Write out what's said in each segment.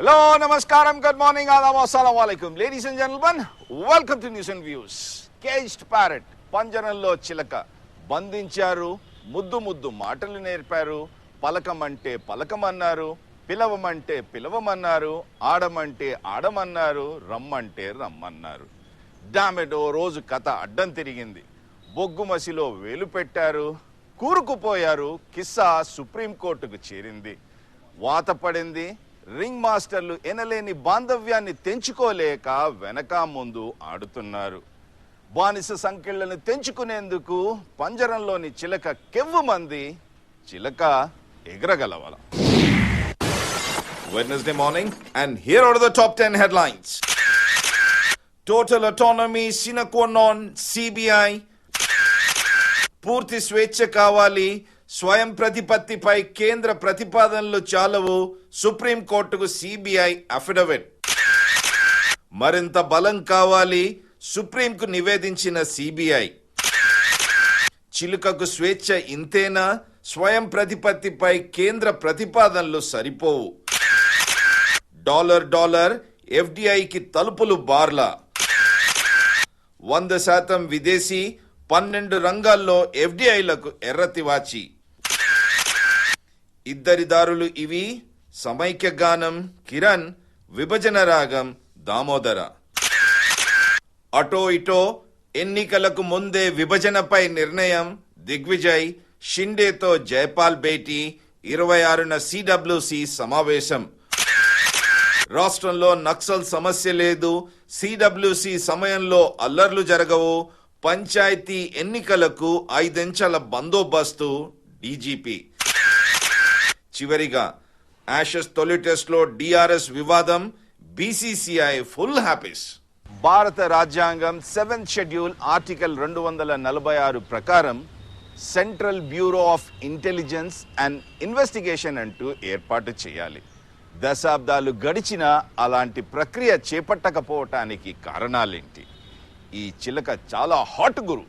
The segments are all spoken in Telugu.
Hello, namaskaram, good morning, adab, assalamu alaikum. Ladies and gentlemen, welcome to News and Views. Caged parrot, పంజరంలో చిలక బంధించారు, ముద్దు ముద్దు మాటలు నేర్పారు, పలకమంటే పలకమన్నారు, పిలవమంటే పిలవమన్నారు, ఆడమంటే ఆడమన్నారు, రమ్మంటే రమ్మన్నారు. డామెట్, ఓ రోజు కథ అడ్డం తిరిగింది. బొగ్గుమసిలో వేలు పెట్టారు, కూరుకుపోయారు, కిస్సా సుప్రీంకోర్టుకు చేరింది. వాత పడింది, రింగ్ మాస్టర్లు ఎనలేని బాంధవ్యాన్ని తెంచుకోలేక వెనక ముందు ఆడుతున్నారు. బానిస సంకెళ్లను తెంచుకునేందుకు పంజరంలోని చిలక కెవ్వు మంది, చిలక ఎగరగలవల. Wednesday morning, and here are the top 10 headlines. Total autonomy sine qua non CBI. పూర్తి స్వేచ్ఛ కావాలి, స్వయం ప్రతిపత్తిపై కేంద్ర ప్రతిపాదనలు చాలవు, సుప్రీంకోర్టుకు సిబిఐ అఫిడవిట్. మరింత బలం కావాలి, సుప్రీంకు నివేదించిన సిబిఐ. చిలుకకు స్వేచ్ఛ ఇంతేనా, స్వయం ప్రతిపత్తిపై కేంద్ర ప్రతిపాదనలు సరిపోవు. డాలర్ ఎఫ్డిఐకి తలుపులు బార్లా. 100% విదేశీ, 12 రంగాల్లో ఎఫ్డిఐలకు ఎర్రతివాచి. ఇద్దరి దారులు ఇవి, సమైక్య గానం కిరణ్, విభజన రాగం దామోదర. అటో ఇటో ఎన్నికలకు ముందే విభజనపై నిర్ణయం, దిగ్విజయ్, షిండేతో జైపాల్ భేటీ, 26న సిడబ్ల్యూసి సమావేశం. రాష్ట్రంలో నక్సల్ సమస్య లేదు, సిడబ్ల్యూసి సమయంలో అల్లర్లు జరగవు, పంచాయతీ ఎన్నికలకు 5 అంచెల బందోబస్తు, డీజీపీ. చివరిగా యాషెస్ తొలి టెస్ట్లో డిఆర్ఎస్ వివాదం, బీసీసీఐ ఫుల్ హ్యాపీస్. భారత రాజ్యాంగం 7th షెడ్యూల్ ఆర్టికల్ 246 ప్రకారం central bureau of intelligence and investigation అంటూ ఏర్పాటు చేయాలి. దశాబ్దాలు గడిచినా అలాంటి ప్రక్రియ చేపట్టకపోవటానికి కారణాలేంటి? ఈ చిలక చాలా హాట్ గురు.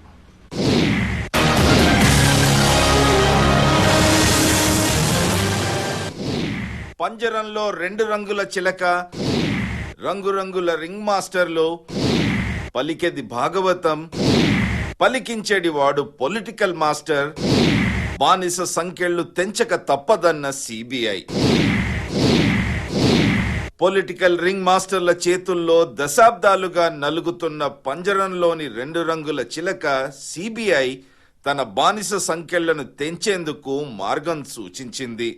పంజరంలో 2 రంగుల చిలక, రంగురంగుల రింగ్ మాస్టర్లు, పలికెది భాగవతం, పలికించేడి వాడు పొలిటికల్ మాస్టర్, బానిస సంఖ్యలు తెంచక తప్పదన్న సిబిఐ. పొలిటికల్ రింగ్ మాస్టర్ల చేతుల్లో దశాబ్దాలుగా నలుగుతున్న పంజరంలోని 2 రంగుల చిలక సిబిఐ తన బానిస సంఖ్యలను తెంచేందుకు మార్గం సూచించింది.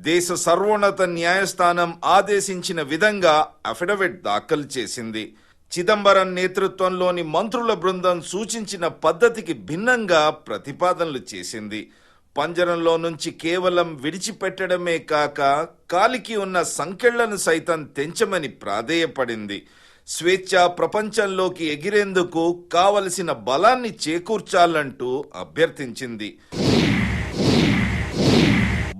దేశ సర్వోన్నత న్యాయస్థానం ఆదేశించిన విధంగా అఫిడవిట్ దాఖలు చేసింది. చిదంబరం నేతృత్వంలోని మంత్రుల బృందం సూచించిన పద్ధతికి భిన్నంగా ప్రతిపాదనలు చేసింది. పంజరంలో నుంచి కేవలం విడిచిపెట్టడమే కాక కాలికి ఉన్న సంకెళ్లను సైతం తెంచమని ప్రాధేయపడింది. స్వేచ్ఛ ప్రపంచంలోకి ఎగిరేందుకు కావలసిన బలాన్ని చేకూర్చాలంటూ అభ్యర్థించింది.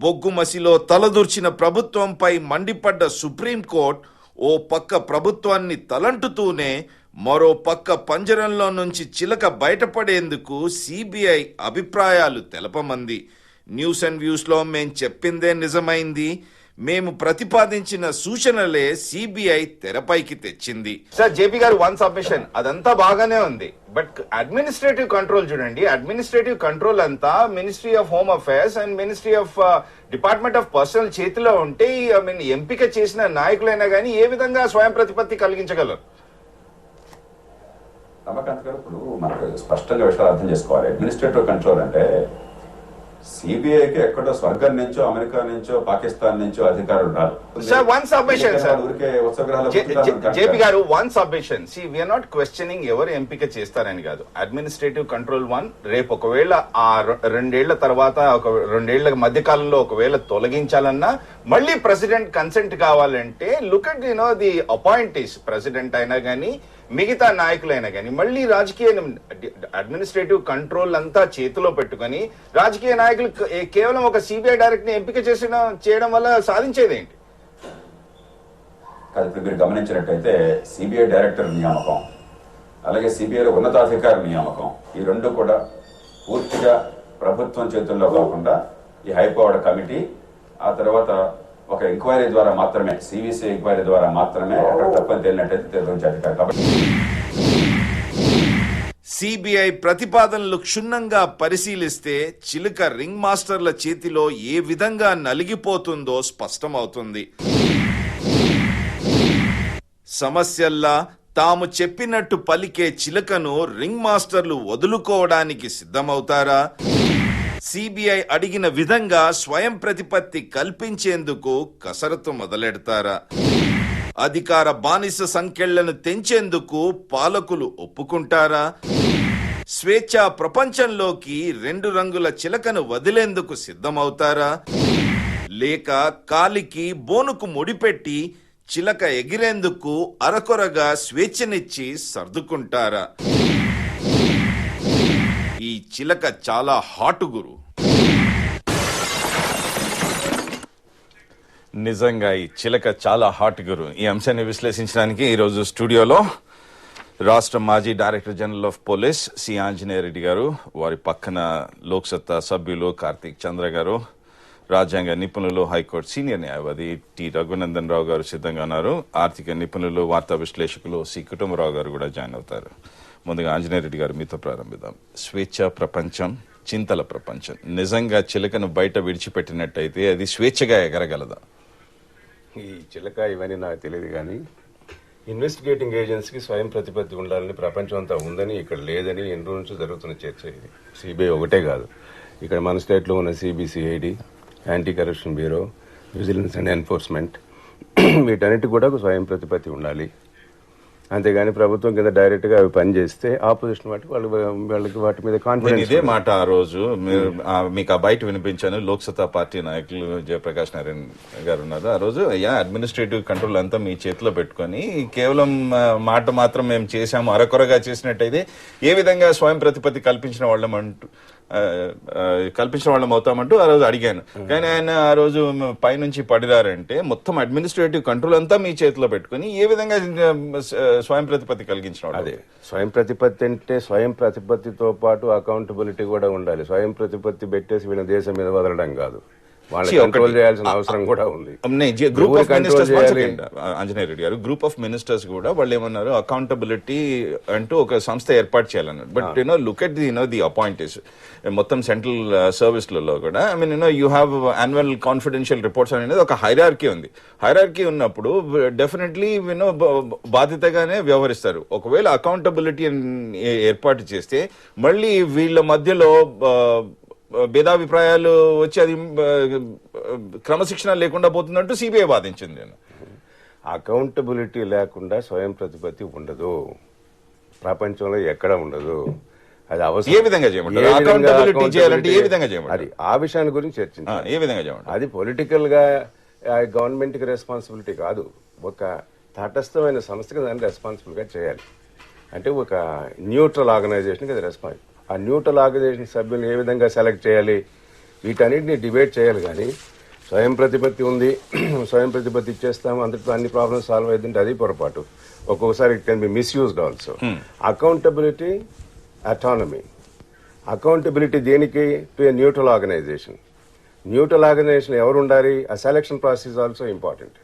బొగ్గుమసిలో తలదూర్చిన ప్రభుత్వంపై మండిపడ్డ సుప్రీంకోర్టు ఓ పక్క ప్రభుత్వాన్ని తలంటుతూనే మరో పక్క పంజరంలో నుంచి చిలక బయటపడేందుకు సిబిఐ అభిప్రాయాలు తెలపమంది. న్యూస్ అండ్ వ్యూస్లో మేం చెప్పిందే నిజమైంది, మేము ప్రతిపాదించిన సూచనలే సిబిఐ తెరపైకి తెచ్చింది. Sir, JP garu one submission, అదంతా బాగానే ఉంది, బట్ అడ్మినిస్ట్రేటివ్ కంట్రోల్ చూడండి. అడ్మినిస్ట్రేటివ్ కంట్రోల్ అంతా ministry of home affairs and ministry of department of personal చేతిలో ఉంటే ఎంపిక చేసిన నాయకులైనా కానీ ఏ విధంగా స్వయం ప్రతిపత్తి కలిగించగలరు? రమాకాంత్ గారు, ఇప్పుడు మనకు స్పష్టంగా విషయాలు అర్థం చేసుకోవాలి. అడ్మినిస్ట్రేటివ్ కంట్రోల్ అంటే సిబిఐకి ఎక్కడో స్వర్గం నుంచో, అమెరికా నుంచో, పాకిస్తాన్ నుంచో అధికారులు రాదు. Sir, one submission sir, JP garu one submission. See, we are not questioning ఎవరు ఎంపిక చేస్తారని కాదు. అడ్మినిస్ట్రేటివ్ కంట్రోల్ 1, రేపు ఒకవేళ ఆ 2 ఏళ్ల తర్వాత, ఒక 2 ఏళ్ల మధ్య కాలంలో ఒకవేళ తొలగించాలన్నా మళ్ళీ ప్రెసిడెంట్ కన్సెంట్ కావాలంటే look at the appointees, president అయినా కానీ మిగతా నాయకులైనా కానీ మళ్ళీ రాజకీయ అడ్మినిస్ట్రేటివ్ కంట్రోల్ అంతా చేతిలో పెట్టుకుని రాజకీయ నాయకులు కేవలం ఒక సిబిఐ డైరెక్ట్ ని ఎంపిక చేయడం వల్ల సాధించేదేంటి? ఇప్పుడు మీరు గమనించినట్టయితే సిబిఐ డైరెక్టర్ నియామకం, అలాగే సిబిఐలో ఉన్నతాధికారి నియామకం, ఈ 2 కూడా పూర్తిగా ప్రభుత్వం చేతుల్లో కాకుండా ఈ హైపవర్ కమిటీ, ఆ తర్వాత ఒక ఎంక్వైరీ ద్వారా మాత్రమే, సివిసి ఎంక్వైరీ ద్వారా మాత్రమే అక్కడ తప్పని తేలినట్టయితే తెలియజేసే అధికారం. కాబట్టి సిబిఐ ప్రతిపాదనలు క్షుణ్ణంగా పరిశీలిస్తే చిలుక రింగ్ మాస్టర్ల చేతిలో ఏ విధంగా నలిగిపోతుందో స్పష్టమవుతుంది. సమస్యల్లా తాము చెప్పినట్టు పలికే చిలుకను రింగ్ మాస్టర్లు వదులుకోవడానికి సిద్ధమవుతారా? సిబిఐ అడిగిన విధంగా స్వయం ప్రతిపత్తి కల్పించేందుకు కసరత్తు మొదలెడతారా? అధికార బానిస సంఖ్యలను తెంచేందుకు పాలకులు ఒప్పుకుంటారా? స్వేచ్ఛా ప్రపంచంలోకి 2 రంగుల చిలకను వదిలేందుకు సిద్ధమవుతారా? లేక కాలికి బోనుకు ముడిపెట్టి చిలక ఎగిరేందుకు అరకొరగా స్వేచ్ఛనిచ్చి సర్దుకుంటారా? ఈ చిలక చాలా హాటు గురు. నిజంగా ఈ చిలక చాలా హాట్ గురు. ఈ అంశాన్ని విశ్లేషించడానికి ఈరోజు స్టూడియోలో రాష్ట్ర మాజీ director general of police C Anjaneya Reddy గారు, వారి పక్కన లోక్సత్తా సభ్యులు కార్తీక్ చంద్ర గారు, రాజ్యాంగ నిపుణులు హైకోర్టు సీనియర్ న్యాయవాది టి రఘునందన్ రావు గారు సిద్ధంగా ఉన్నారు. ఆర్థిక నిపుణులు వార్తా విశ్లేషకులు సి కుటుంబరావు గారు కూడా జాయిన్ అవుతారు. ముందుగా ఆంజనేయ రెడ్డి గారు మీతో ప్రారంభిద్దాం. స్వేచ్ఛ ప్రపంచం, చింతల ప్రపంచం, నిజంగా చిలకను బయట విడిచిపెట్టినట్టయితే అది స్వేచ్ఛగా ఎగరగలదా? ఈ చిలక ఇవన్నీ నాకు తెలియదు, కానీ ఇన్వెస్టిగేటింగ్ ఏజెన్సీకి స్వయం ప్రతిపత్తి ఉండాలని ప్రపంచం అంతా ఉందని, ఇక్కడ లేదని ఎన్ని రోజుల నుంచి జరుగుతున్న చర్చ ఇది. సిబిఐ ఒకటే కాదు, ఇక్కడ మన స్టేట్లో ఉన్న CBCID, anti corruption bureau, vigilance and enforcement, వీటన్నిటి కూడా ఒక స్వయం ప్రతిపత్తి ఉండాలి. అంతేగాని ప్రభుత్వం కింద డైరెక్ట్ గా అవి పనిచేస్తే ఆపోజిషన్ వాళ్ళకి వాటి మీద కాన్ఫిడెన్స్. ఇదే మాట ఆ రోజు మీకు ఆ బయట వినిపించాను. లోక్సత్తా పార్టీ నాయకులు జయప్రకాష్ నారాయణ గారు ఉన్నారు. ఆ రోజు అయ్యా అడ్మినిస్ట్రేటివ్ కంట్రోల్ అంతా మీ చేతిలో పెట్టుకొని కేవలం మాట మాత్రం మేము చేశాము, అరకొరగా చేసినట్టయితే ఏ విధంగా స్వయం ప్రతిపత్తి కల్పించిన వాళ్ళం అవుతామంటూ ఆ రోజు అడిగాను. కానీ ఆయన ఆ రోజు పైనుంచి పడిరారంటే మొత్తం అడ్మినిస్ట్రేటివ్ కంట్రోల్ అంతా మీ చేతిలో పెట్టుకుని ఏ విధంగా స్వయం ప్రతిపత్తి కలిగించిన అదే స్వయం ప్రతిపత్తి అంటే స్వయం ప్రతిపత్తితో పాటు అకౌంటబిలిటీ కూడా ఉండాలి. స్వయం ప్రతిపత్తి పెట్టేసి వీళ్ళ దేశం మీద వదలడం కాదు, వాళ్ళని కంట్రోల్ చేయాల్సిన అవసరం కూడా ఉంది. Group of ministers Anjaneya Reddy గారు, గ్రూప్ ఆఫ్ మినిస్టర్స్ కూడా వాళ్ళు ఏమన్నారు, అకౌంటబిలిటీ అంటూ ఒక సంస్థ ఏర్పాటు చేయాలన్నారు. But look at the appointees మొత్తం సెంట్రల్ సర్వీస్లలో కూడా you have annual confidential reports అనేది ఒక హైరార్కీ ఉంది. హైరార్కీ ఉన్నప్పుడు డెఫినెట్లీ బాధ్యతగానే వ్యవహరిస్తారు. ఒకవేళ అకౌంటబిలిటీ ఏర్పాటు చేస్తే మళ్ళీ వీళ్ళ మధ్యలో భేదాభిప్రాయాలు వచ్చి అది క్రమశిక్షణ లేకుండా పోతున్నట్టు సిబిఐ వాదించింది. అకౌంటబిలిటీ లేకుండా స్వయం ప్రతిపత్తి ఉండదు, ప్రపంచంలో ఎక్కడ ఉండదు. అది అవసరం. ఏ విధంగా చేయమంటారు? అకౌంటబిలిటీ చేయాలంటే ఏ విధంగా చేయమంటారు? అది ఆ విషయాన్ని గురించి చర్చించాలి. ఏ విధంగా చేయమంటారు? అది పొలిటికల్ గా గవర్నమెంట్ కి రెస్పాన్సిబిలిటీ కాదు, ఒక తటస్థమైన సంస్థకి దాన్ని రెస్పాన్సిబుల్ గా చేయాలి. అంటే ఒక న్యూట్రల్ ఆర్గనైజేషన్కి అది రెస్పాన్స్. ఆ న్యూట్రల్ ఆర్గనైజేషన్ సభ్యులు ఏ విధంగా సెలెక్ట్ చేయాలి, వీటన్నిటిని డిబేట్ చేయాలి. కానీ స్వయం ప్రతిపత్తి ఉంది, స్వయం ప్రతిపత్తి ఇచ్చేస్తాము, అందులో అన్ని ప్రాబ్లమ్స్ సాల్వ్ అవుతుంటే అది పొరపాటు. ఒక్కొక్కసారి it can be misused also. Accountability, autonomy. Accountability దేనికి? To a neutral organization. Neutral organization ఎవరు ఉండాలి? ఆ selection process also important.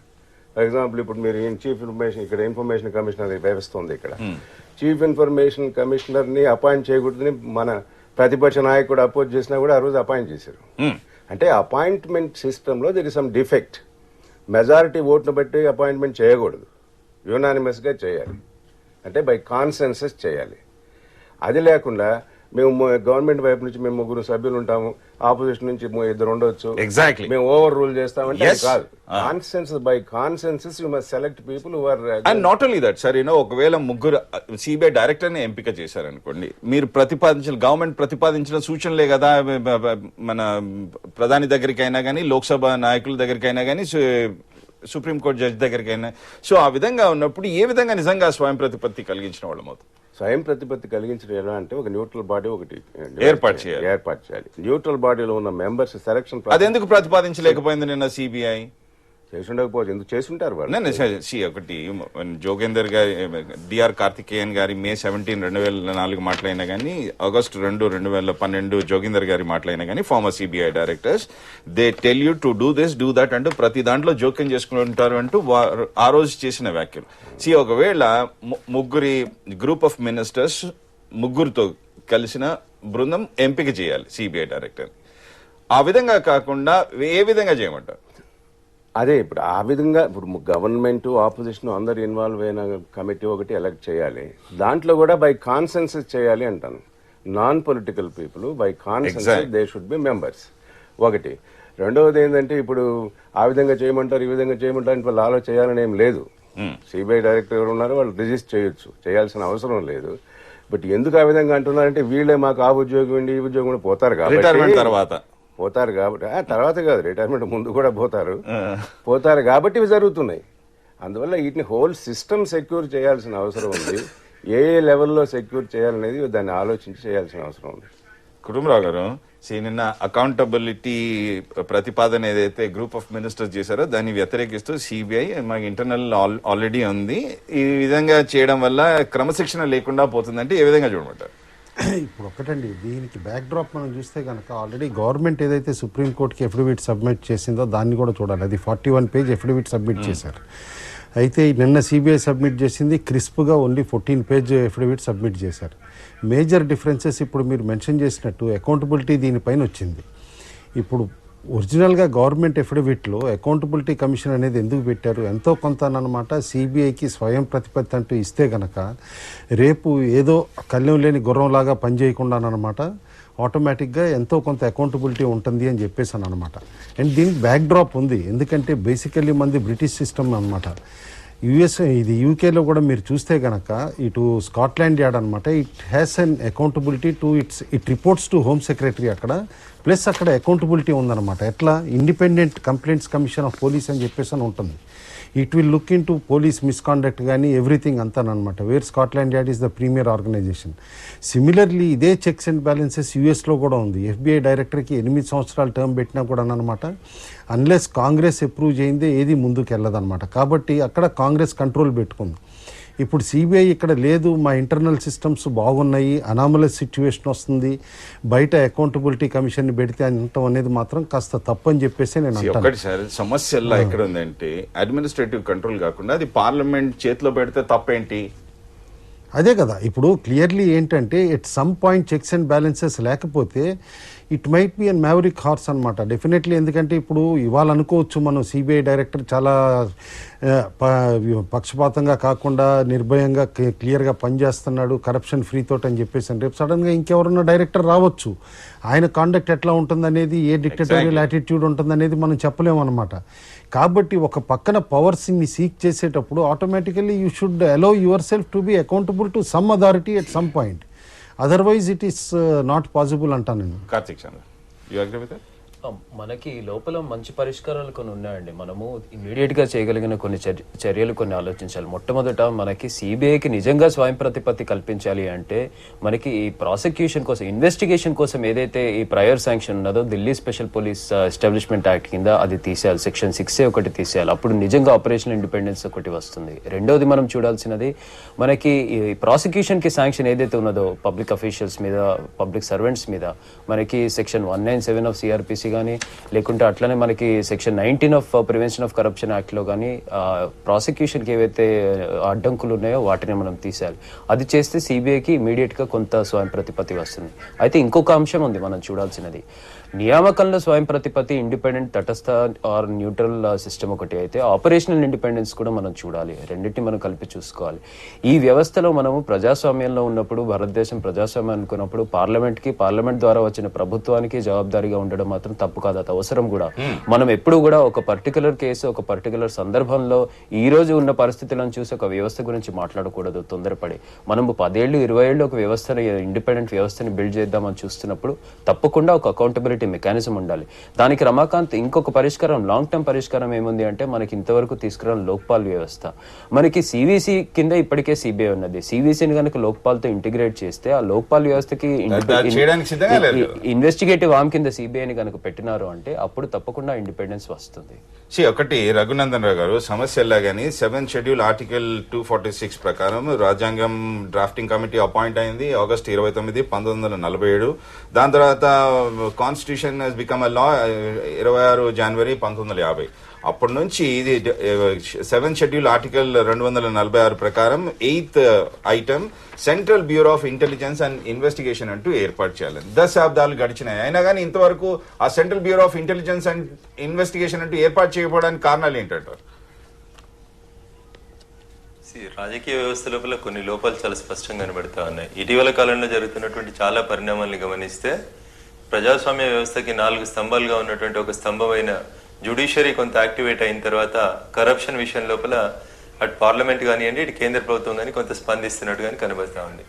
For example ఇప్పుడు మీరు చీఫ్ ఇన్ఫర్మేషన్, ఇక్కడ ఇన్ఫర్మేషన్ కమిషనర్ వ్యవస్థ ఉంది. ఇక్కడ చీఫ్ ఇన్ఫర్మేషన్ కమిషనర్ ని అపాయింట్ చేయకూడదని మన ప్రతిపక్ష నాయకుడు అపోజ్ చేసినా కూడా ఆ రోజు అపాయింట్ చేశారు. అంటే అపాయింట్మెంట్ సిస్టమ్ లో there is some defect. Majority ఓట్ను బట్టి అపాయింట్మెంట్ చేయకూడదు, యునానిమస్ గా చేయాలి. అంటే బై కాన్సెన్సస్ చేయాలి. అది లేకుండా మేము గవర్నమెంట్ వైపు నుంచి మేము 3 సభ్యులు ఉంటాము, ఆపోజిషన్ నుంచి 2 ఉండొచ్చు, ఎగ్జాక్ట్లీ మేము ఓవర్ రూల్ చేస్తామంటే కాదు. Consensus, by consensus you must select people who are. And not only that sir, ఒకవేళ 3 సిబిఐ డైరెక్టర్ ని ఎంపిక చేశారనుకోండి, మీరు గవర్నమెంట్ ప్రతిపాదించిన సూచనలే కదా మన ప్రధాని దగ్గరికైనా కానీ, లోక్సభ నాయకుల దగ్గరికైనా కానీ, సుప్రీంకోర్టు జడ్జి దగ్గరికైనా. సో ఆ విధంగా ఉన్నప్పుడు ఏ విధంగా నిజంగా స్వయం ప్రతిపత్తి కలిగించిన వాళ్ళం అవుతుంది? స్వయం ప్రతిపత్తి కలిగించడం ఎలా అంటే ఒక న్యూట్రల్ బాడీ ఒకటి ఏర్పాటు చేయాలి. న్యూట్రల్ బాడీలో ఉన్న మెంబర్స్ సెలక్షన్. అది ఎందుకు ప్రతిపాదించలేకపోయింది నిన్న సిబిఐ? చేసి ఉండకపోవచ్చు, ఎందుకు చేసి ఉంటారు వాళ్ళు. నేను ఒకటి జోగేందర్ గారి డిఆర్ కార్తికేయన్ గారి May 17, 2004 మాటలైనా కానీ, August 2, 2012 జోగేందర్ గారి మాటలైనా కానీ, former CBI directors they tell you to do this do that అంటూ ప్రతి దాంట్లో జోక్యం చేసుకుంటారు అంటూ ఆ రోజు చేసిన వ్యాఖ్యలు. ఒకవేళ ముగ్గురి గ్రూప్ ఆఫ్ మినిస్టర్స్ ముగ్గురితో కలిసిన బృందం ఎంపిక చేయాలి సిబిఐ డైరెక్టర్, ఆ విధంగా కాకుండా ఏ విధంగా చేయమంటారు? అదే ఇప్పుడు ఆ విధంగా ఇప్పుడు గవర్నమెంట్ ఆపోజిషన్ అందరు ఇన్వాల్వ్ అయిన కమిటీ ఒకటి ఎలక్ట్ చేయాలి. దాంట్లో కూడా బై కాన్సెన్సస్ చేయాలి అంటాను. Non political people by consensus they should B members. ఒకటి. రెండవది ఏంటంటే ఇప్పుడు ఆ విధంగా చేయమంటారు, ఈ విధంగా చేయమంటారు అంటే వాళ్ళు చేయాలని ఏం లేదు. సిబిఐ డైరెక్టర్ ఎవరు ఉన్నారో వాళ్ళు రిజిస్ట్ చేయొచ్చు, చేయాల్సిన అవసరం లేదు. బట్ ఎందుకు ఆ విధంగా అంటున్నారంటే వీళ్ళే మాకు ఆ ఉద్యోగం ఉండి ఈ ఉద్యోగం పోతారు కాబట్టి తర్వాత కాదు, రిటైర్మెంట్ ముందు కూడా పోతారు కాబట్టి ఇవి జరుగుతున్నాయి. అందువల్ల వీటిని హోల్ సిస్టమ్ సెక్యూర్ చేయాల్సిన అవసరం ఉంది. ఏ లెవెల్లో సెక్యూర్ చేయాలనేది దాన్ని ఆలోచించి చేయాల్సిన అవసరం ఉంది. కుటుంబరావు గారు, నిన్న అకౌంటబిలిటీ ప్రతిపాదన ఏదైతే గ్రూప్ ఆఫ్ మినిస్టర్స్ చేశారో దాన్ని వ్యతిరేకిస్తూ సిబిఐ మాకు ఇంటర్నల్ ఆల్రెడీ ఉంది, ఈ విధంగా చేయడం వల్ల క్రమశిక్షణ లేకుండా పోతుందంటే ఏ విధంగా చూడమంటారు? ఇప్పుడు ఒకటండి, దీనికి బ్యాక్ డ్రాప్ మనం చూస్తే కనుక ఆల్రెడీ గవర్నమెంట్ ఏదైతే సుప్రీంకోర్టుకి ఎఫిడవిట్ సబ్మిట్ చేసిందో దాన్ని కూడా చూడాలి. అది 41 పేజ్ ఎఫిడవిట్ సబ్మిట్ చేశారు. అయితే నిన్న సిబిఐ సబ్మిట్ చేసింది క్రిస్ప్గా ఓన్లీ 14 పేజ్ ఎఫిడవిట్ సబ్మిట్ చేశారు. మేజర్ డిఫరెన్సెస్ ఇప్పుడు మీరు మెన్షన్ చేసినట్టు అకౌంటబిలిటీ దీనిపైన వచ్చింది. ఇప్పుడు ఒరిజినల్గా గవర్నమెంట్ ఎఫిడవిట్లో అకౌంటబిలిటీ కమిషన్ అనేది ఎందుకు పెట్టారు, ఎంతో కొంతనమాట సిబిఐకి స్వయం ప్రతిపత్తి అంటూ ఇస్తే గనక రేపు ఏదో కళ్యం లేని గుర్రంలాగా పనిచేయకుండానమాట ఆటోమేటిక్గా ఎంతో కొంత అకౌంటబిలిటీ ఉంటుంది అని చెప్పేసాను అనమాట. అండ్ దీనికి బ్యాక్ డ్రాప్ ఉంది, ఎందుకంటే బేసికల్లీ మంది బ్రిటిష్ సిస్టమ్ అనమాట. ఇది యూకేలో కూడా మీరు చూస్తే కనుక ఇటు స్కాట్లాండ్ యార్డ్ అనమాట, it has an accountability to it reports to home secretary అక్కడ, ప్లస్ అక్కడ అకౌంటబిలిటీ ఉందన్నమాట. ఎట్లా independent complaints commission of police అని చెప్పేసి అని ఉంటుంది. It will look into police misconduct కానీ ఎవ్రీథింగ్ అంతానమాట, where Scotland Yard is the premier organization. Similarly ఇదే చెక్స్ అండ్ బ్యాలెన్సెస్ యూఎస్లో కూడా ఉంది. ఎఫ్బిఐ డైరెక్టర్కి 8 సంవత్సరాల టర్మ్ పెట్టినా కూడా అనమాట అన్లెస్ కాంగ్రెస్ అప్రూవ్ చేయిందే ఏది ముందుకు వెళ్ళదన్నమాట. కాబట్టి అక్కడ కాంగ్రెస్ కంట్రోల్ పెట్టుకుంది. ఇప్పుడు సిబిఐ ఇక్కడ లేదు, మా ఇంటర్నల్ సిస్టమ్స్ బాగున్నాయి, అనామలస్ సిచ్యువేషన్ వస్తుంది, బయట అకౌంటబిలిటీ కమిషన్ పెడితే అనటం అనేది మాత్రం కాస్త తప్పని చెప్పేసి నేను ఒకటి సార్, సమస్యల్లో ఎక్కడ ఉందంటే అడ్మినిస్ట్రేటివ్ కంట్రోల్ కాకుండా అది పార్లమెంట్ చేతిలో పెడితే తప్పేంటి? అదే కదా, ఇప్పుడు క్లియర్లీ ఏంటంటే at some point checks and balances లేకపోతే it might be an maverick horse అనమాట డెఫినెట్లీ. ఎందుకంటే ఇప్పుడు ఇవాళ అనుకోవచ్చు మనం సిబిఐ డైరెక్టర్ చాలా పక్షపాతంగా కాకుండా నిర్భయంగా క్లియర్గా పనిచేస్తున్నాడు, కరప్షన్ ఫ్రీ తోటి అని చెప్పేసి రేపు సడన్గా ఇంకెవరన్నా డైరెక్టర్ రావచ్చు, ఆయన కాండక్ట్ ఎట్లా ఉంటుందనేది, ఏ డిక్టటోరియల్ యాటిట్యూడ్ ఉంటుందనేది మనం చెప్పలేము అనమాట. కాబట్టి ఒక పక్కన పవర్స్ని సీక్ చేసేటప్పుడు automatically you should allow your self to be accountable to some authority at some point, otherwise it is not possible అంటాను నేను. కార్తిక్ చంద్ర, యు అగ్రీ విత్ దట్? మనకి లోపల మంచి పరిష్కారాలు కొన్ని ఉన్నాయండి. మనము ఇమీడియట్గా చేయగలిగిన కొన్ని చర్యలు కొన్ని ఆలోచించాలి. మొట్టమొదట మనకి సిబిఐకి నిజంగా స్వయం ప్రతిపత్తి కల్పించాలి అంటే మనకి ఈ ప్రాసిక్యూషన్ కోసం, ఇన్వెస్టిగేషన్ కోసం ఏదైతే ఈ ప్రయర్ శాంక్షన్ ఉన్నదో Delhi special police establishment act కింద అది తీసేయాలి, సెక్షన్ 6A ఒకటి తీసేయాలి. అప్పుడు నిజంగా ఆపరేషనల్ ఇండిపెండెన్స్ ఒకటి వస్తుంది. రెండోది మనం చూడాల్సినది మనకి ఈ ప్రాసిక్యూషన్కి శాంక్షన్ ఏదైతే ఉన్నదో పబ్లిక్ అఫీషియల్స్ మీద, పబ్లిక్ సర్వెంట్స్ మీద మనకి సెక్షన్ 197 ఆఫ్ సిఆర్పిసి కానీ లేకుంటే అట్లనే మనకి section 19 of prevention of corruption యాక్ట్లో కానీ ప్రాసిక్యూషన్కి ఏవైతే అడ్డంకులు ఉన్నాయో వాటిని మనం తీసేయాలి. అది చేస్తే సిబిఐకి ఇమీడియట్గా కొంత స్వయం ప్రతిపత్తి వస్తుంది. అయితే ఇంకొక అంశం ఉంది మనం చూడాల్సినది. నియామకంలో స్వయం ప్రతిపత్తి, ఇండిపెండెంట్, తటస్థ ఆర్ న్యూట్రల్ సిస్టమ్ ఒకటి అయితే ఆపరేషనల్ ఇండిపెండెన్స్ కూడా మనం చూడాలి. రెండింటిని మనం కలిపి చూసుకోవాలి. ఈ వ్యవస్థలో మనము ప్రజాస్వామ్యంలో ఉన్నప్పుడు, భారతదేశం ప్రజాస్వామ్యం అనుకున్నప్పుడు పార్లమెంట్కి, పార్లమెంట్ ద్వారా వచ్చిన ప్రభుత్వానికి జవాబుదారీగా ఉండడం మాత్రం తప్పు కాదు, అది అవసరం కూడా. మనం ఎప్పుడు కూడా ఒక పర్టికులర్ కేసు, ఒక పర్టికులర్ సందర్భంలో ఈ రోజు ఉన్న పరిస్థితులను చూసి ఒక వ్యవస్థ గురించి మాట్లాడకూడదు తొందరపడి. మనము 10 ఏళ్ళు 20 ఏళ్ళు ఒక వ్యవస్థని, ఇండిపెండెంట్ వ్యవస్థని బిల్డ్ చేద్దామని చూస్తున్నప్పుడు తప్పకుండా ఒక అకౌంటబిలిటీ అకౌంటబిలిటీ మెకానిజం ఉండాలి. దానికి రమాకాంత్ ఇంకొక పరిష్కారం, లాంగ్ టర్మ్ పరిష్కారం ఏముంది అంటే మనకి ఇంతవరకు తీసుకురాని లోక్పాల్ వ్యవస్థ. మనకి సివిసి కింద ఇప్పటికే సిబిఐ ఉన్నది. సివిసిని కనుక లోక్పాల్తో ఇంటిగ్రేట్ చేస్తే ఆ లోక్పాల్ వ్యవస్థకి ఇన్వెస్టిగేటివ్ ఆర్మ్ కింద సిబిఐని కనుక పెట్టినారు అంటే అప్పుడు తప్పకుండా ఇండిపెండెన్స్ వస్తుంది. ఒకటి రఘునందన్ రావు గారు, సమస్య ఎలాగని 7th షెడ్యూల్ ఆర్టికల్ 246 ప్రకారం రాజ్యాంగం డ్రాఫ్టింగ్ కమిటీ అపాయింట్ అయింది August 29, 1947. దాని తర్వాత constitution has become a law 26 January 1950. అప్పటి నుంచి ఇది 7th షెడ్యూల్ ఆర్టికల్ 246 ప్రకారం 8th item central bureau of intelligence and investigation అంటూ ఏర్పాటు చేయాలని దశాబ్దాలు గడిచినాయి. అయినా కానీ ఇంతవరకు ఆ central bureau of intelligence and investigation అంటూ ఏర్పాటు చేయకపోవడానికి కారణాలు ఏంటంటారు? రాజకీయ వ్యవస్థ లోపల కొన్ని లోపాలు చాలా స్పష్టంగా కనబడతా ఉన్నాయి. ఇటీవల కాలంలో జరుగుతున్నటువంటి చాలా పరిణామాలను గమనిస్తే ప్రజాస్వామ్య వ్యవస్థకి 4 స్తంభాలుగా ఉన్నటువంటి ఒక స్తంభమైన జ్యుడిషియరీ కొంత యాక్టివేట్ అయిన తర్వాత కరప్షన్ విషయం లోపల అటు పార్లమెంట్ కానివ్వండి, ఇటు కేంద్ర ప్రభుత్వం కానీ కొంత స్పందిస్తున్నట్టు కానీ కనబడతా ఉంది.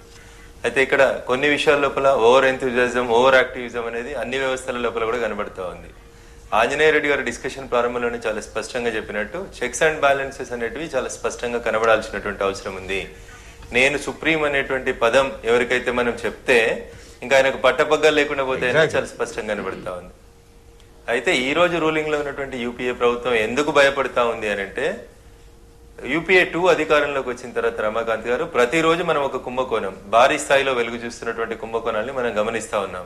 అయితే ఇక్కడ కొన్ని విషయాల లోపల ఓవర్ ఎంతూజియాజం, ఓవర్ యాక్టివిజం అనేది అన్ని వ్యవస్థల లోపల కూడా కనబడతా ఉంది. ఆంజనేయ రెడ్డి గారు డిస్కషన్ ప్రారంభంలోనే చాలా స్పష్టంగా చెప్పినట్టు చెక్స్ అండ్ బ్యాలెన్సెస్ అనేటివి చాలా స్పష్టంగా కనబడాల్సినటువంటి అవసరం ఉంది. నేను సుప్రీం అనేటువంటి పదం ఎవరికైతే మనం చెప్తే ఇంకా ఆయనకు పట్టపగ్గాలు లేకుండా పోతే చాలా స్పష్టంగా కనబడతా ఉంది. అయితే ఈ రోజు రూలింగ్ లో ఉన్నటువంటి యూపీఏ ప్రభుత్వం ఎందుకు భయపడతా ఉంది అని అంటే, యూపీఏ 2 అధికారంలోకి వచ్చిన తర్వాత రమాకాంత్ గారు ప్రతిరోజు మనం ఒక కుంభకోణం, భారీ స్థాయిలో వెలుగు చూస్తున్నటువంటి కుంభకోణాన్ని మనం గమనిస్తా ఉన్నాం.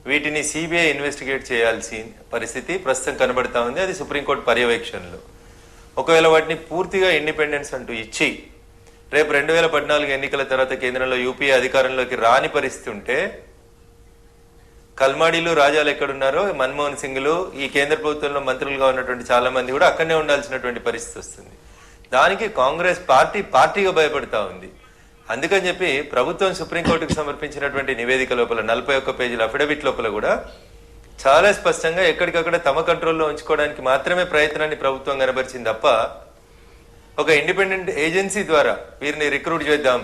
వీటిని సిబిఐ ఇన్వెస్టిగేట్ చేయాల్సిన పరిస్థితి ప్రస్తుతం కనబడతా ఉంది. అది సుప్రీంకోర్టు పర్యవేక్షణలో. ఒకవేళ వాటిని పూర్తిగా ఇండిపెండెన్స్ అంటూ ఇచ్చి రేపు 2014 ఎన్నికల తర్వాత కేంద్రంలో యూపీఏ అధికారంలోకి రాని పరిస్థితి ఉంటే, కల్మాడీలు రాజాలు ఎక్కడున్నారో మన్మోహన్ సింగ్లు ఈ కేంద్ర ప్రభుత్వంలో మంత్రులుగా ఉన్నటువంటి చాలా మంది కూడా అక్కడనే ఉండాల్సినటువంటి పరిస్థితి వస్తుంది. దానికి కాంగ్రెస్ పార్టీగా భయపడతా ఉంది. అందుకని చెప్పి ప్రభుత్వం సుప్రీంకోర్టుకు సమర్పించినటువంటి నివేదిక లోపల 41 పేజీల అఫిడవిట్ లోపల కూడా చాలా స్పష్టంగా ఎక్కడికక్కడ తమ కంట్రోల్లో ఉంచుకోవడానికి మాత్రమే ప్రయత్నాన్ని ప్రభుత్వం కనబరిచింది తప్ప ఒక ఇండిపెండెంట్ ఏజెన్సీ ద్వారా వీరిని రిక్రూట్ చేద్దాం,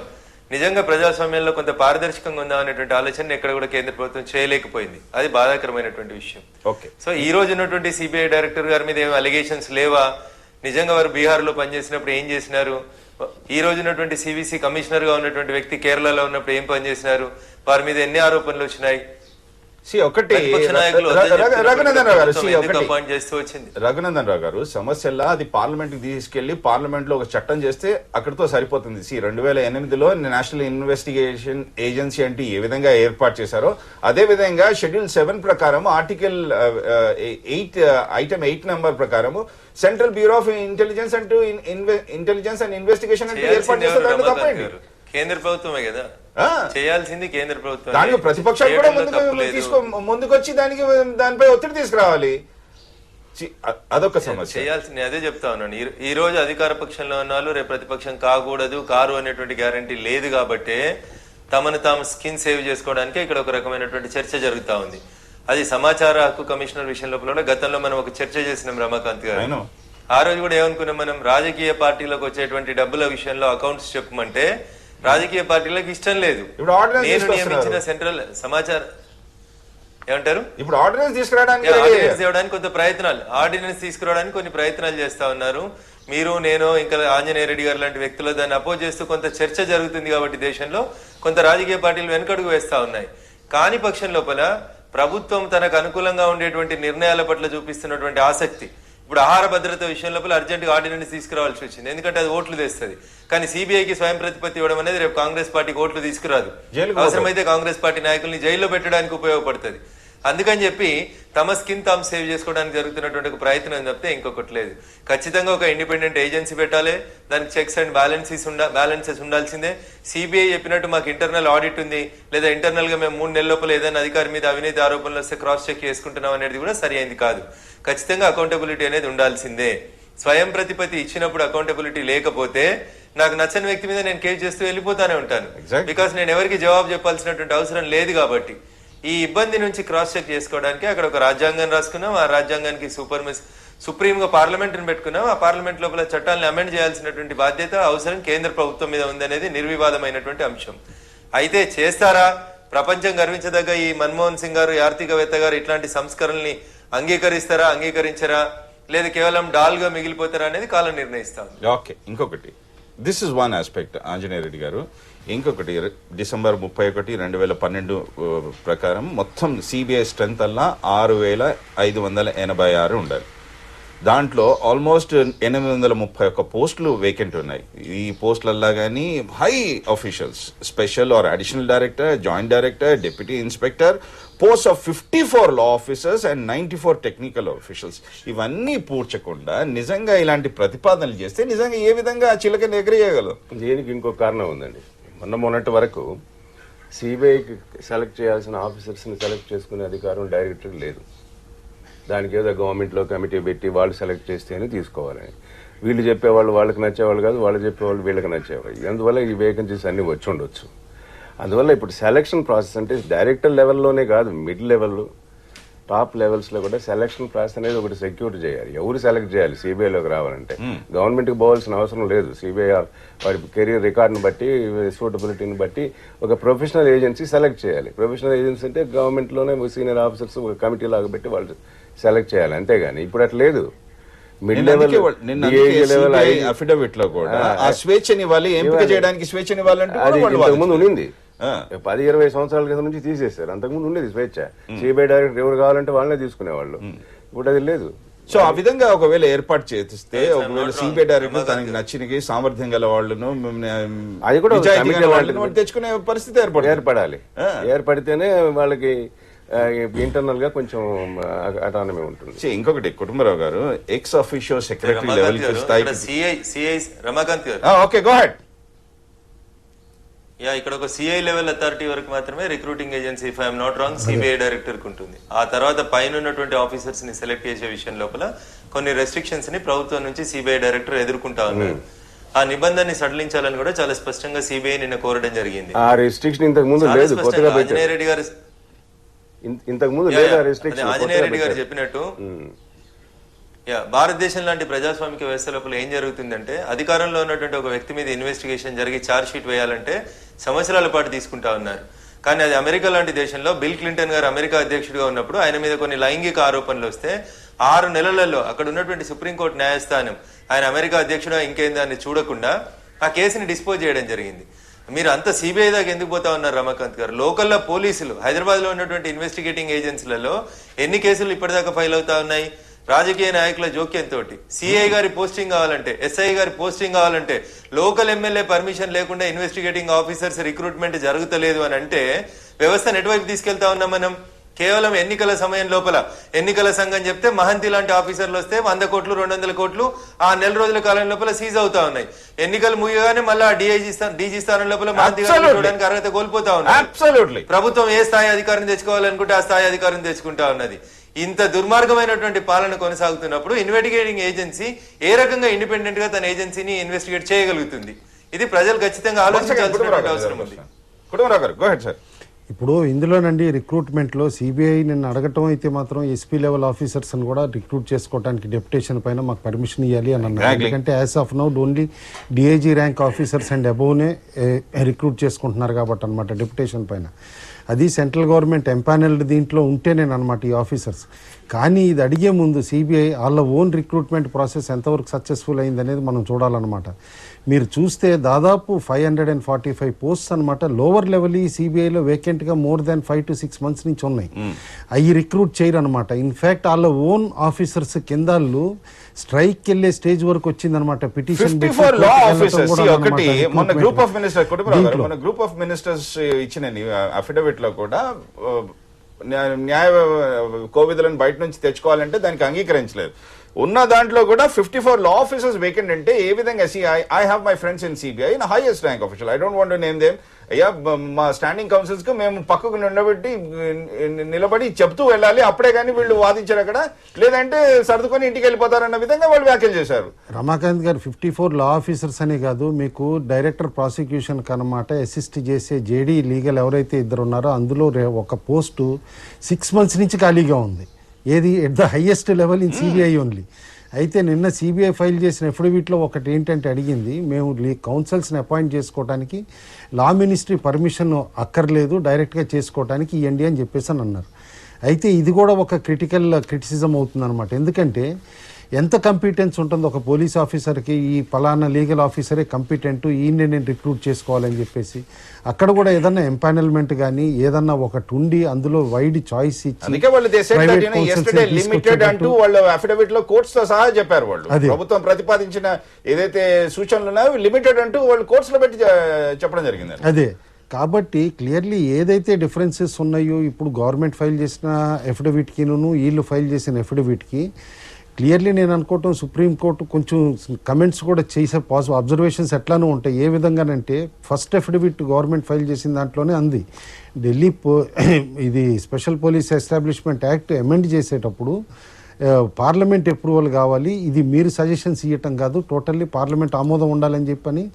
నిజంగా ప్రజాస్వామ్యంలో కొంత పారదర్శకంగా ఉందాం అనేటువంటి ఆలోచన ఎక్కడ కూడా కేంద్ర ప్రభుత్వం చేయలేకపోయింది. అది బాధాకరమైనటువంటి విషయం. సో ఈ రోజు ఉన్నటువంటి సిబిఐ డైరెక్టర్ గారి మీద ఏం అలిగేషన్స్ లేవా? నిజంగా వారు బీహార్లో పనిచేసినప్పుడు ఏం చేసినారు? ఈ రోజు ఉన్నటువంటి సివిసి కమిషనర్ గా ఉన్నటువంటి వ్యక్తి కేరళలో ఉన్నప్పుడు ఏం పనిచేసినారు? వారి మీద ఎన్ని ఆరోపణలు వచ్చినాయి? రఘునందన్ రావు గారు, సమస్యల్లా అది పార్లమెంట్ కి తీసుకెళ్లి పార్లమెంట్ లో ఒక చట్టం చేస్తే అక్కడితో సరిపోతుంది. 2008లో నేషనల్ ఇన్వెస్టిగేషన్ ఏజెన్సీ అంటే ఏ విధంగా ఏర్పాటు చేశారో అదే విధంగా షెడ్యూల్ 7 ప్రకారం ఆర్టికల్ 8 నంబర్ ప్రకారం central bureau of intelligence and investigation అంటే ఏర్పాటు చేస్తారు. కేంద్ర ప్రభుత్వమే కదా చేయాల్సింది, కేంద్ర ప్రభుత్వం. దానికి ప్రతిపక్షాలు కూడా ముందుకొచ్చి దానిపై ఒత్తిడి తీసుకురావాలి. అదొక సమస్య. చేయాల్సింది అదే చెప్తా ఉన్నాను. ఈ రోజు అధికార పక్షంలో ఉన్నాళ్ళు, రేపు ప్రతిపక్షం కారు అనేటువంటి గ్యారంటీ లేదు. కాబట్టి తమను తాము స్కిన్ సేవ్ చేసుకోవడానికి ఇక్కడ ఒక రకమైనటువంటి చర్చ జరుగుతా ఉంది. అది సమాచార హక్కు కమిషనర్ విషయం లోపల గతంలో మనం ఒక చర్చ చేసినాం రమాకాంత్ గారు. ఆ రోజు కూడా ఏమనుకున్నాం, మనం రాజకీయ పార్టీలకు వచ్చేటువంటి డబ్బుల విషయంలో అకౌంట్స్ చెప్పమంటే రాజకీయ పార్టీలకు ఇష్టం లేదు. నేను నియమించిన సెంట్రల్ సమాచార ఏమంటారు ఇప్పుడు ఆర్డినెన్స్ తీసుకురావడానికి ఆర్డినెన్స్ తీసుకురావడానికి కొన్ని ప్రయత్నాలు చేస్తా ఉన్నారు. మీరు, నేను, ఇంకా ఆంజనేయ రెడ్డి గారు లాంటి వ్యక్తులు దాన్ని అపోజ్ చేస్తూ కొంత చర్చ జరుగుతుంది. కాబట్టి దేశంలో కొంత రాజకీయ పార్టీలు వెనుకడుగు వేస్తా ఉన్నాయి. కాని పక్షం లోపల ప్రభుత్వం తనకు అనుకూలంగా ఉండేటువంటి నిర్ణయాల పట్ల చూపిస్తున్నటువంటి ఆసక్తి, ఇప్పుడు ఆహార భద్రత విషయం లోపల అర్జెంటుగా ఆర్డినెన్స్ తీసుకురావాల్సి వచ్చింది. ఎందుకంటే అది ఓట్లు తెస్తుంది. కానీ సిబిఐకి స్వయం ప్రతిపత్తి ఇవ్వడం అనేది రేపు కాంగ్రెస్ పార్టీకి ఓట్లు తీసుకురాదు. అవసరమైతే కాంగ్రెస్ పార్టీ నాయకుల్ని జైల్లో పెట్టడానికి ఉపయోగపడుతుంది. అందుకని చెప్పి తమ స్కిన్ తాము సేవ్ చేసుకోవడానికి జరుగుతున్నటువంటి ఒక ప్రయత్నం తప్పితే ఇంకొకటి లేదు. ఖచ్చితంగా ఒక ఇండిపెండెంట్ ఏజెన్సీ పెట్టాలి. దానికి చెక్స్ అండ్ బ్యాలెన్సెస్ ఉండాల్సిందే. సిబిఐ చెప్పినట్టు మాకు ఇంటర్నల్ ఆడిట్ ఉంది, లేదా ఇంటర్నల్ గా మేము 3 నెలల లోపల ఏదైనా అధికారి మీద అవినీతి ఆరోపణలు వస్తే క్రాస్ చెక్ చేసుకుంటున్నాం అనేది కూడా సరి అయింది కాదు. ఖచ్చితంగా అకౌంటబిలిటీ అనేది ఉండాల్సిందే. స్వయం ప్రతిపత్తి ఇచ్చినప్పుడు అకౌంటబిలిటీ లేకపోతే నాకు నచ్చని వ్యక్తి మీద నేను కేసు చేస్తూ వెళ్ళిపోతానే ఉంటాను. బికాస్ నేను ఎవరికి జవాబు చెప్పాల్సినటువంటి అవసరం లేదు. కాబట్టి ఈ ఇబ్బంది నుంచి క్రాస్ చెక్ చేసుకోవడానికి అక్కడ ఒక రాజ్యాంగం రాసుకున్నాం. ఆ రాజ్యాంగానికి సుప్రీం గా పార్లమెంట్ ని పెట్టుకున్నాం. ఆ పార్లమెంట్ లోపల చట్టాలను అమెండ్ చేయాల్సినటువంటి బాధ్యత, అవసరం కేంద్ర ప్రభుత్వం మీద ఉందనేది నిర్వివాదమైనటువంటి అంశం. అయితే చేస్తారా ప్రపంచం గర్వించదగ్గ ఈ మన్మోహన్ సింగ్ గారు, ఆర్థికవేత్త గారు ఇట్లాంటి సంస్కరణల్ని అంగీకరిస్తారా, అంగీకరించరా, లేదా కేవలం డాల్గా మిగిలిపోతారా అనేది కాలం నిర్ణయిస్తాం. ఓకే, ఇంకొకటి this is one aspect Anjaneya Reddy గారు. ఇంకొకటి డిసెంబర్ 31, 2012 ప్రకారం మొత్తం సిబిఐ స్ట్రెంత్ అలా 6,586 ఉండాలి. దాంట్లో ఆల్మోస్ట్ 831 పోస్టులు వేకెంట్ ఉన్నాయి. ఈ పోస్టులల్లా కానీ high officials, special are additional director, joint director, deputy inspector, post of 54 law officers and 94 technical officials. ఇవన్నీ పూడ్చకుండా నిజంగా ఇలాంటి ప్రతిపాదనలు చేస్తే నిజంగా ఏ విధంగా ఆ చిలకని ఎగరేయగలరు? దీనికి ఇంకో కారణం ఉందండి. మొన్నటి వరకు సిబిఐకి సెలెక్ట్ చేయాల్సిన ఆఫీసర్స్ని సెలెక్ట్ చేసుకునే అధికారం డైరెక్టర్కి లేదు. దానికి ఏదో గవర్నమెంట్లో కమిటీ పెట్టి వాళ్ళు సెలెక్ట్ చేస్తేనే తీసుకోవాలని. వీళ్ళు చెప్పేవాళ్ళు వాళ్ళకి నచ్చేవాళ్ళు కాదు, వాళ్ళు చెప్పేవాళ్ళు వీళ్ళకి నచ్చేవాళ్ళు. అందువల్ల ఈ వేకెన్సీస్ అన్నీ వచ్చి ఉండొచ్చు. అందువల్ల ఇప్పుడు సెలక్షన్ ప్రాసెస్ అంటే డైరెక్టర్ లెవెల్లోనే కాదు, మిడ్ లెవెల్, టాప్ లెవెల్స్లో కూడా సెలక్షన్ ప్రాసెస్ అనేది ఒకటి సెక్యూర్ చేయాలి. ఎవరు సెలెక్ట్ చేయాలి సిబిఐలోకి రావాలంటే? గవర్నమెంట్కి పోవాల్సిన అవసరం లేదు. సిబిఐ వాడి కెరీర్ రికార్డుని బట్టి, సూటబిలిటీని బట్టి ఒక ప్రొఫెషనల్ ఏజెన్సీ సెలెక్ట్ చేయాలి. ప్రొఫెషనల్ ఏజెన్సీ అంటే గవర్నమెంట్లోనే సీనియర్ ఆఫీసర్స్ ఒక కమిటీ లాగా పెట్టి వాళ్ళు సెలెక్ట్ చేయాలి. అంతేగాని ఇప్పుడు అట్లా లేదు. మిడ్ లెవెల్ అఫిడవిట్ లో కూడా ఆ స్వేచ్ఛని ఇవ్వాలి, ఎంపిక చేయడానికి స్వేచ్ఛని ఇవ్వాలంటే అది ఇంతకుముందు ఉండింది. 10-20 సంవత్సరాల క్రితం నుంచి తీసేశారు. అంతకుముందు ఉండేది స్వేచ్ఛ. సిబిఐ డైరెక్టర్ ఎవరు కావాలంటే వాళ్ళనే తీసుకునేవాళ్ళు. ఇప్పుడు అది లేదు. సో ఆ విధంగా ఒకవేళ ఏర్పాటు చేస్తే, ఒకవేళ సిబిఐ డైరెక్టర్ తనకి నచ్చిన సామర్థ్యం గల వాళ్ళను, అది కూడా తెచ్చుకునే పరిస్థితి ఏర్పడాలి. ఏర్పడితేనే వాళ్ళకి ఇంటర్నల్ గా కొంచెం అటానమీ ఉంటుంది. ఇంకొకటి కుటుంబరావు గారు, ex officio secretary level Ramakant గారు, ఓకే గో హెడ్. ఇక్కడ ఒక సిఐ లెవెల్ అథారిటీ వరకు మాత్రమే recruiting agency, if I'm not wrong, CBI director కు ఉంటుంది. ఆ తర్వాత పైన ఉన్నటువంటి ఆఫీసర్స్ ని సెలెక్ట్ చేసే విషయం లోపల కొన్ని రెస్ట్రిక్షన్స్ ని ప్రభుత్వం నుంచి సిబిఐ డైరెక్టర్ ఎదుర్కొంటా ఉన్నారు. ఆ నిబంధనని సడలించాలని కూడా చాలా స్పష్టంగా సిబిఐ నిన్న కోరడం జరిగింది. ఆ రెస్ట్రిక్షన్ ఇంతకు ముందు లేదు, కొత్తగా ఆంజనేయ రెడ్డి గారు ఆంజనేయ రెడ్డి గారు చెప్పినట్టు భారతదేశం లాంటి ప్రజాస్వామిక వ్యవస్థ లోపల ఏం జరుగుతుందంటే, అధికారంలో ఉన్నటువంటి ఒక వ్యక్తి మీద ఇన్వెస్టిగేషన్ జరిగి ఛార్జ్ షీట్ వేయాలంటే సంవత్సరాల పాటు తీసుకుంటా ఉన్నారు. కానీ అది అమెరికా లాంటి దేశంలో బిల్ క్లింటన్ గారు అమెరికా అధ్యక్షుడిగా ఉన్నప్పుడు ఆయన మీద కొన్ని లైంగిక ఆరోపణలు వస్తే 6 నెలలలో అక్కడ ఉన్నటువంటి సుప్రీంకోర్టు న్యాయస్థానం ఆయన అమెరికా అధ్యక్షుడు ఇంకేం దాన్ని చూడకుండా ఆ కేసుని డిస్పోజ్ చేయడం జరిగింది. మీరు అంత సిబిఐ దాకా ఎందుకు పోతా ఉన్నారు రమాకాంత్ గారు? లోకల్లో పోలీసులు, హైదరాబాద్ లో ఉన్నటువంటి ఇన్వెస్టిగేటింగ్ ఏజెన్సీలలో ఎన్ని కేసులు ఇప్పటిదాకా ఫైల్ అవుతా ఉన్నాయి? రాజకీయ నాయకుల జోక్యంతో సిఐ గారి పోస్టింగ్ కావాలంటే, ఎస్ఐ గారి పోస్టింగ్ కావాలంటే లోకల్ ఎమ్మెల్యే పర్మిషన్ లేకుండా ఇన్వెస్టిగేటింగ్ ఆఫీసర్స్ రిక్రూట్మెంట్ జరుగుతలేదు అని అంటే వ్యవస్థను ఎటువైపు తీసుకెళ్తా ఉన్నాం మనం? కేవలం ఎన్నికల సమయం లోపల ఎన్నికల సంఘం చెప్తే మహంతి లాంటి ఆఫీసర్లు వస్తే 100 కోట్లు 200 కోట్లు ఆ నెల రోజుల కాలం లోపల సీజ్ అవుతా ఉన్నాయి. ఎన్నికలు ముగియగానే మళ్ళీ డీజీ స్థానం లోపల మహంతి గారిని చూడడానికి అర్హత కోల్పోతా ఉన్నాయి. ప్రభుత్వం ఏ స్థాయి అధికారం తెచ్చుకోవాలనుకుంటే ఆ స్థాయి అధికారం తెచ్చుకుంటా ఉన్నది. ఇంత దుర్మార్గమైనటువంటి పాలన కొనసాగుతున్నప్పుడు ఇన్వెస్టిగేటింగ్ ఏజెన్సీ ఏ రకంగా ఇండిపెండెంట్ గా తన ఏజెన్సీని ఇన్వెస్టిగేట్ చేయగలుగుతుంది? ఇది ప్రజలు ఖచ్చితంగా ఆలోచించాల్సిన అవసరం ఉంది. ఇప్పుడు ఇందులోనండి రిక్రూట్మెంట్లో సిబిఐ నిన్ను అడగటం అయితే మాత్రం ఎస్పీ లెవెల్ ఆఫీసర్స్ అని కూడా రిక్రూట్ చేసుకోవడానికి డెప్యుటేషన్ పైన మాకు పర్మిషన్ ఇవ్వాలి అని అన్నారు. ఎందుకంటే as of now only DIG rank officers and అబోవ్నే రిక్రూట్ చేసుకుంటున్నారు కాబట్టి అనమాట డెప్యుటేషన్ పైన. అది సెంట్రల్ గవర్నమెంట్ ఎంపానల్డ్ దీంట్లో ఉంటేనే అనమాట ఈ ఆఫీసర్స్. కానీ ఇది అడిగే ముందు సిబిఐ వాళ్ళ ఓన్ రిక్రూట్మెంట్ ప్రాసెస్ ఎంతవరకు సక్సెస్ఫుల్ అయింది అనేది మనం చూడాలన్నమాట. మీరు చూస్తే దాదాపు 545 పోస్ట్స్ అనమాట లోవర్ లెవెల్ ఈ సిబిఐలో వేకెంట్గా మోర్ దాన్ 5 to 6 months నుంచి ఉన్నాయి. అవి రిక్రూట్ చేయరు అనమాట. ఇన్ఫ్యాక్ట్ వాళ్ళ ఓన్ ఆఫీసర్స్ కిందాళ్ళు స్ట్రైక్ వెళ్ళే స్టేజ్ వరకు వచ్చిందనమాట. పిటిషన్ మన గ్రూప్ ఆఫ్ మినిస్టర్స్ ఇచ్చిన అఫిడవిట్ లో కూడా న్యాయ కోవిధులను బయట నుంచి తెచ్చుకోవాలంటే దానికి అంగీకరించలేదు. ఉన్న దాంట్లో కూడా 54 law officers vacant అంటే ఏ విధంగా? I have my friends in CBI in highest rank official. I don't want to name them. అయ్యా మా స్టాండింగ్ కౌన్సిల్స్ కు మేము పక్కకు నిలబడి చెప్తూ వెళ్ళాలి, అప్పుడే కానీ వీళ్ళు వాదించారు అక్కడ, లేదంటే సర్దుకొని ఇంటికి వెళ్ళిపోతారన్న విధంగా వాళ్ళు వ్యాఖ్యలు చేశారు. రమాకాంత్ గారు 54 లా ఆఫీసర్స్ అనే కాదు, మీకు డైరెక్టర్ ప్రాసిక్యూషన్ కనమాట అసిస్ట్ చేసే జేడీ లీగల్ ఎవరైతే ఇద్దరు ఉన్నారో అందులో ఒక పోస్టు 6 months నుంచి ఖాళీగా ఉంది. ఏది at the highest level in CBI only. అయితే నిన్న సిబిఐ ఫైల్ చేసిన ఎఫిడవిట్లో ఒకటి ఏంటంటే అడిగింది, మేము కౌన్సిల్స్ని అపాయింట్ చేసుకోవడానికి లా మినిస్ట్రీ పర్మిషన్ అక్కర్లేదు, డైరెక్ట్గా చేసుకోవడానికి ఇవ్వండి అని చెప్పేసి అని అన్నారు. అయితే ఇది కూడా ఒక క్రిటిసిజం అవుతుందన్నమాట. ఎందుకంటే ఎంత కంపిటెన్స్ ఉంటుందో ఒక పోలీస్ ఆఫీసర్కి, ఈ పలానా లీగల్ ఆఫీసరే కంపిటెంట్, ఈయన్ని నేను రిక్రూట్ చేసుకోవాలని చెప్పేసి అక్కడ కూడా ఏదన్నా ఎంపానల్మెంట్ కానీ ఏదన్నా ఒకటి ఉండి అందులో వైడ్ చాయిస్ ఇచ్చి అందుకే వాళ్ళు లిమిటెడ్ అంటూ వాళ్ళు అఫిడవిట్ లో కోర్ట్స్ తో సహా చెప్పారు. వాళ్ళు ప్రభుత్వం ప్రతిపాదించిన ఏదైతే సూచనలు ఉన్నాయో లిమిటెడ్ అంటూ వాళ్ళు కోర్ట్స్ లో పెట్టి చెప్పడం జరిగింది. అదే కాబట్టి క్లియర్లీ ఏదైతే డిఫరెన్సెస్ ఉన్నాయో ఇప్పుడు గవర్నమెంట్ ఫైల్ చేసిన ఎఫిడవిట్కి వీళ్ళు ఫైల్ చేసిన ఎఫిడవిట్కి క్లియర్లీ నేను అనుకోవటం సుప్రీంకోర్టు కొంచెం కమెంట్స్ కూడా చేసే అబ్జర్వేషన్స్ ఎట్లానూ ఉంటాయి. ఏ విధంగానంటే ఫస్ట్ ఎఫిడవిట్ గవర్నమెంట్ ఫైల్ చేసిన దాంట్లోనే అంది, ఢిల్లీ ఇది special police establishment act amend చేసేటప్పుడు పార్లమెంట్ అప్రూవల్ కావాలి, ఇది మీరు సజెషన్స్ ఇవ్వటం కాదు, టోటల్లీ పార్లమెంట్ ఆమోదం ఉండాలని చెప్పని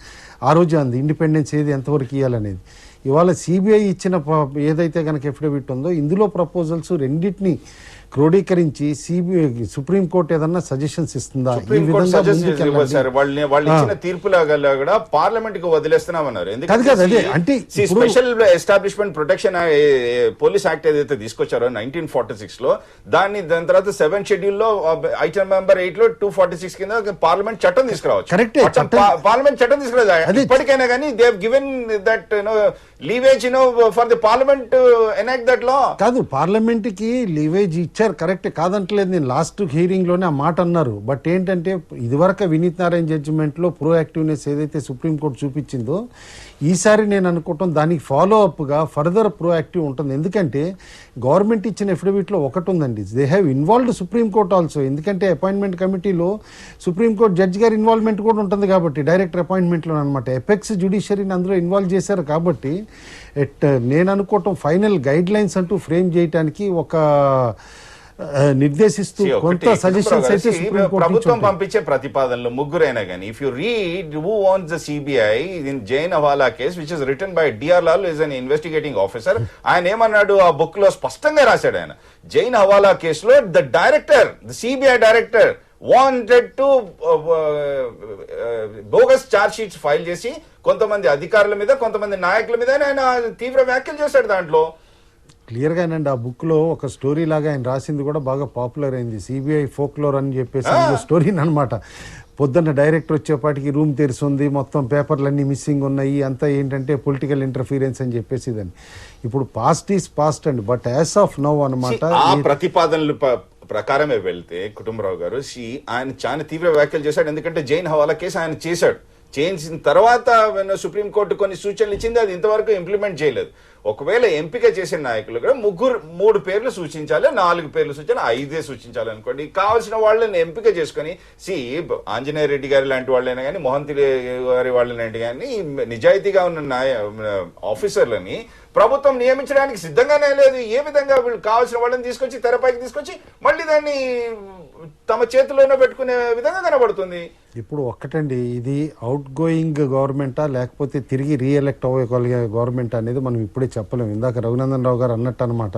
ఆ రోజు అంది. ఇండిపెండెన్స్ ఏది ఎంతవరకు ఇవ్వాలనేది. ఇవాళ సిబిఐ ఇచ్చిన ఏదైతే కనుక ఎఫిడవిట్ ఉందో ఇందులో ప్రపోజల్స్ రెండింటిని క్రోడీకరించి సుప్రీంకోర్టు ఏదన్నా సజెషన్స్ ఇస్తుందా, ఈ విధంగా వాళ్ళు ఇచ్చిన తీర్పులాగా కూడా పార్లమెంట్ కి వదిలేస్తున్నామన్నారు. అంటే special establishment protection police act ఏదైతే తీసుకొచ్చారో 1946 లో, దాని తర్వాత 7th షెడ్యూల్ లో ఐటమ్ నెంబర్ 8 లో 246 కింద పార్లమెంట్ చట్టం తీసుకురావచ్చు. పార్లమెంట్ చట్టం తీసుకురావచ్చు. ఇప్పటికైనా కానీ they have given that leeway for the parliament enact that law. కాదు, పార్లమెంట్ కి లీవేజ్ ఇచ్చారు, కరెక్ట్ కాదంటలేదు. నేను లాస్ట్ హియరింగ్ లోనే ఆ మాట అన్నారు. బట్ ఏంటంటే ఇదివరకు వినీత్ నారాయణ జడ్జిమెంట్ లో ప్రోయాక్టివ్నెస్ ఏదైతే సుప్రీంకోర్టు చూపించిందో ఈసారి నేను అనుకోవటం దానికి ఫాలో అప్ గా ఫర్దర్ ప్రోయాక్టివ్ ఉంటుంది. ఎందుకంటే గవర్నమెంట్ ఇచ్చిన ఎఫిడవిట్ లో ఒకటి ఉందండి, they have involved supreme court also. ఎందుకంటే అపాయింట్మెంట్ కమిటీలో సుప్రీంకోర్టు జడ్జి గారి ఇన్వాల్వ్మెంట్ కూడా ఉంటుంది కాబట్టి డైరెక్టర్ అపాయింట్మెంట్ లో అనమాట. ఎపెక్స్ జ్యుడిషియరీని అందులో ఇన్వాల్వ్ చేశారు కాబట్టి నేను అనుకోవటం ఫైనల్ గైడ్ లైన్స్ అంటూ ఫ్రేమ్ చేయడానికి ఒక నిర్దేశిస్తూ కొంత సజెషన్స్ అయితే ప్రభుత్వం పంపించే ప్రతిపాదనలు ముగ్గురైనా కానీ if you read who owns the CBI in Jain hawala case which is written by D R Lal is an investigating officer. ఆయన ఏమన్నాడు ఆ బుక్ లో స్పష్టంగా రాశాడు. ఆయన జైన్ హవాలా కేసులో the director, the CBI director wanted to bogus charge sheets file చేసి కొంతమంది అధికారుల మీద కొంతమంది నాయకుల మీద ఆయన తీవ్ర వ్యాఖ్యలు చేశాడు. దాంట్లో క్లియర్గానండి ఆ బుక్లో ఒక స్టోరీ లాగా ఆయన రాసింది కూడా బాగా పాపులర్ అయింది, సిబిఐ ఫోక్లోర్ అని చెప్పేసి స్టోరీని అనమాట. పొద్దున్న డైరెక్టర్ వచ్చేపాటికి రూమ్ తెరిచింది, మొత్తం పేపర్లన్నీ మిస్సింగ్ ఉన్నాయి, అంతా ఏంటంటే పొలిటికల్ ఇంటర్ఫీరెన్స్ అని చెప్పేసి ఇదని. ఇప్పుడు పాస్ట్ ఈస్ పాస్ట్ అండి, బట్ యాజ్ ఆఫ్ నౌ అనమాట ఆ ప్రతిపాదనలు ప్రకారమే వెళ్తే కుటుంబరావు గారు ఆయన చాలా తీవ్ర వ్యాఖ్యలు చేశాడు. ఎందుకంటే జైన్ హవాలా కేసు ఆయన చేసిన తర్వాత సుప్రీంకోర్టు కొన్ని సూచనలు ఇచ్చింది, అది ఇంతవరకు ఇంప్లిమెంట్ చేయలేదు. ఒకవేళ ఎంపిక చేసిన నాయకులు కూడా 3 పేర్లు సూచించాలి, 4 పేర్లు సూచించాలి, 5 సూచించాలి అనుకోండి. కావాల్సిన వాళ్ళని ఎంపిక చేసుకుని ఆంజనేయ రెడ్డి గారి లాంటి వాళ్ళైనా కానీ, మోహంతి గారి వాళ్ళని కానీ, నిజాయితీగా ఉన్న ఆఫీసర్లని ప్రభుత్వం నియమించడానికి సిద్ధంగానే లేదు. ఏ విధంగా వీళ్ళు కావాల్సిన వాళ్ళని తీసుకొచ్చి తెరపైకి తీసుకొచ్చి మళ్ళీ దాన్ని తమ చేతిలోనే పెట్టుకునే విధంగా కనబడుతుంది. ఇప్పుడు ఒక్కటండి, ఇది అవుట్ గోయింగ్ గవర్నమెంటా లేకపోతే తిరిగి రీఎలెక్ట్ అవ్వగలిగే గవర్నమెంట్ అనేది మనం ఇప్పుడే చెప్పలేము. ఇందాక రఘునందన్ రావు గారు అన్నట్టు అనమాట,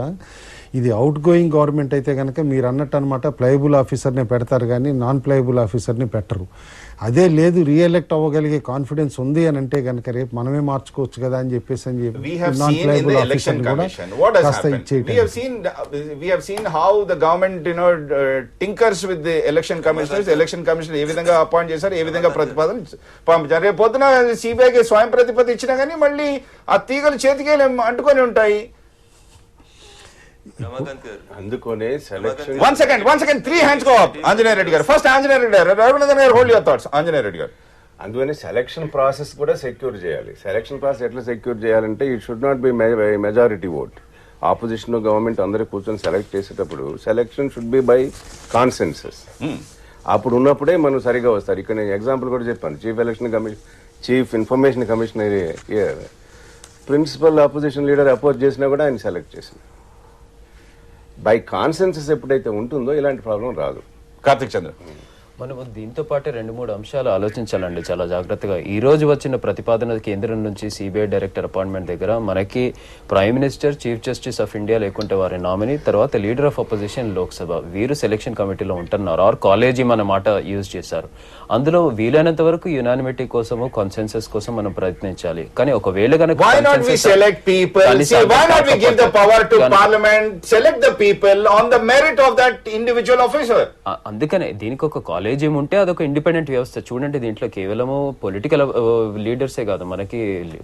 ఇది అవుట్ గోయింగ్ గవర్నమెంట్ అయితే కనుక మీరు అన్నట్టు అనమాట ప్లయబుల్ ఆఫీసర్ని పెడతారు కానీ నాన్ ప్లయబుల్ ఆఫీసర్ని పెట్టరు. అదే లేదు రీఎలెక్ట్ అవ్వగలిగే కాన్ఫిడెన్స్ ఉంది అని అంటే కనుక రేపు మనమే మార్చుకోవచ్చు కదా అని చెప్పేసి non pliable officer election commission ఏ విధంగా అపాయింట్ చేశారు, ఏ విధంగా ప్రతిపాదన పంపించారు. రేపు పొద్దున సిబిఐకి స్వయం ప్రతిపత్తి ఇచ్చినా కానీ మళ్ళీ ఆ తీగలు చేతికి అంటుకొని ఉంటాయి. అందుకనే selection One second, 3 hands go up. Anjaney Reddy garu. First Anjaney Reddy garu. Raghunandan garu, hold your thoughts. Anjaney Reddy garu. అందుకని సెలక్షన్ ప్రాసెస్ కూడా సెక్యూర్ చేయాలి. సెలక్షన్ ప్రాసెస్ ఎట్లా సెక్యూర్ చేయాలంటే it should not be majority vote. Opposition government అందరూ కూర్చొని సెలెక్ట్ చేసేటప్పుడు selection should be by consensus. అప్పుడు ఉన్నప్పుడే మనం సరిగా వస్తారు. ఇక్కడ నేను ఎగ్జాంపుల్ కూడా చెప్పాను, chief information commissioner principal opposition leader oppose చేసినా కూడా ఆయన సెలెక్ట్ చేసింది. బై కాన్సెన్సస్ ఎప్పుడైతే ఉంటుందో ఇలాంటి ప్రాబ్లం రాదు. కార్తిక్ చంద్ర, మనం దీంతో పాటే 2-3 అంశాలు ఆలోచించాలండి చాలా జాగ్రత్తగా. ఈ రోజు వచ్చిన ప్రతిపాదన కేంద్రం నుంచి సిబిఐ డైరెక్టర్ అపాయింట్మెంట్ దగ్గర మనకి prime minister, chief justice of India లేకుంటే వారి నామినీ, తర్వాత లీడర్ ఆఫ్ అపోజిషన్ లోక్సభ వీరు సెలక్షన్ కమిటీలో ఉంటున్నారు. ఆర్ కాలేజీ మన మాట యూజ్ చేశారు. అందులో వీలైనంత వరకు యునానిమిటీ కోసము, కాన్సెన్సస్ కోసం మనం ప్రయత్నించాలి. కానీ ఒకవేళ కనుక Why not we select people? See, why not we give the power to parliament, select the people on the merit of that individual officer? అందుకనే దీనికి ఒక కాలేజియం ఉంటే అదొక ఇండిపెండెంట్ వ్యవస్థ. చూడండి, దీంట్లో కేవలము పొలిటికల్ లీడర్సే కాదు, మనకి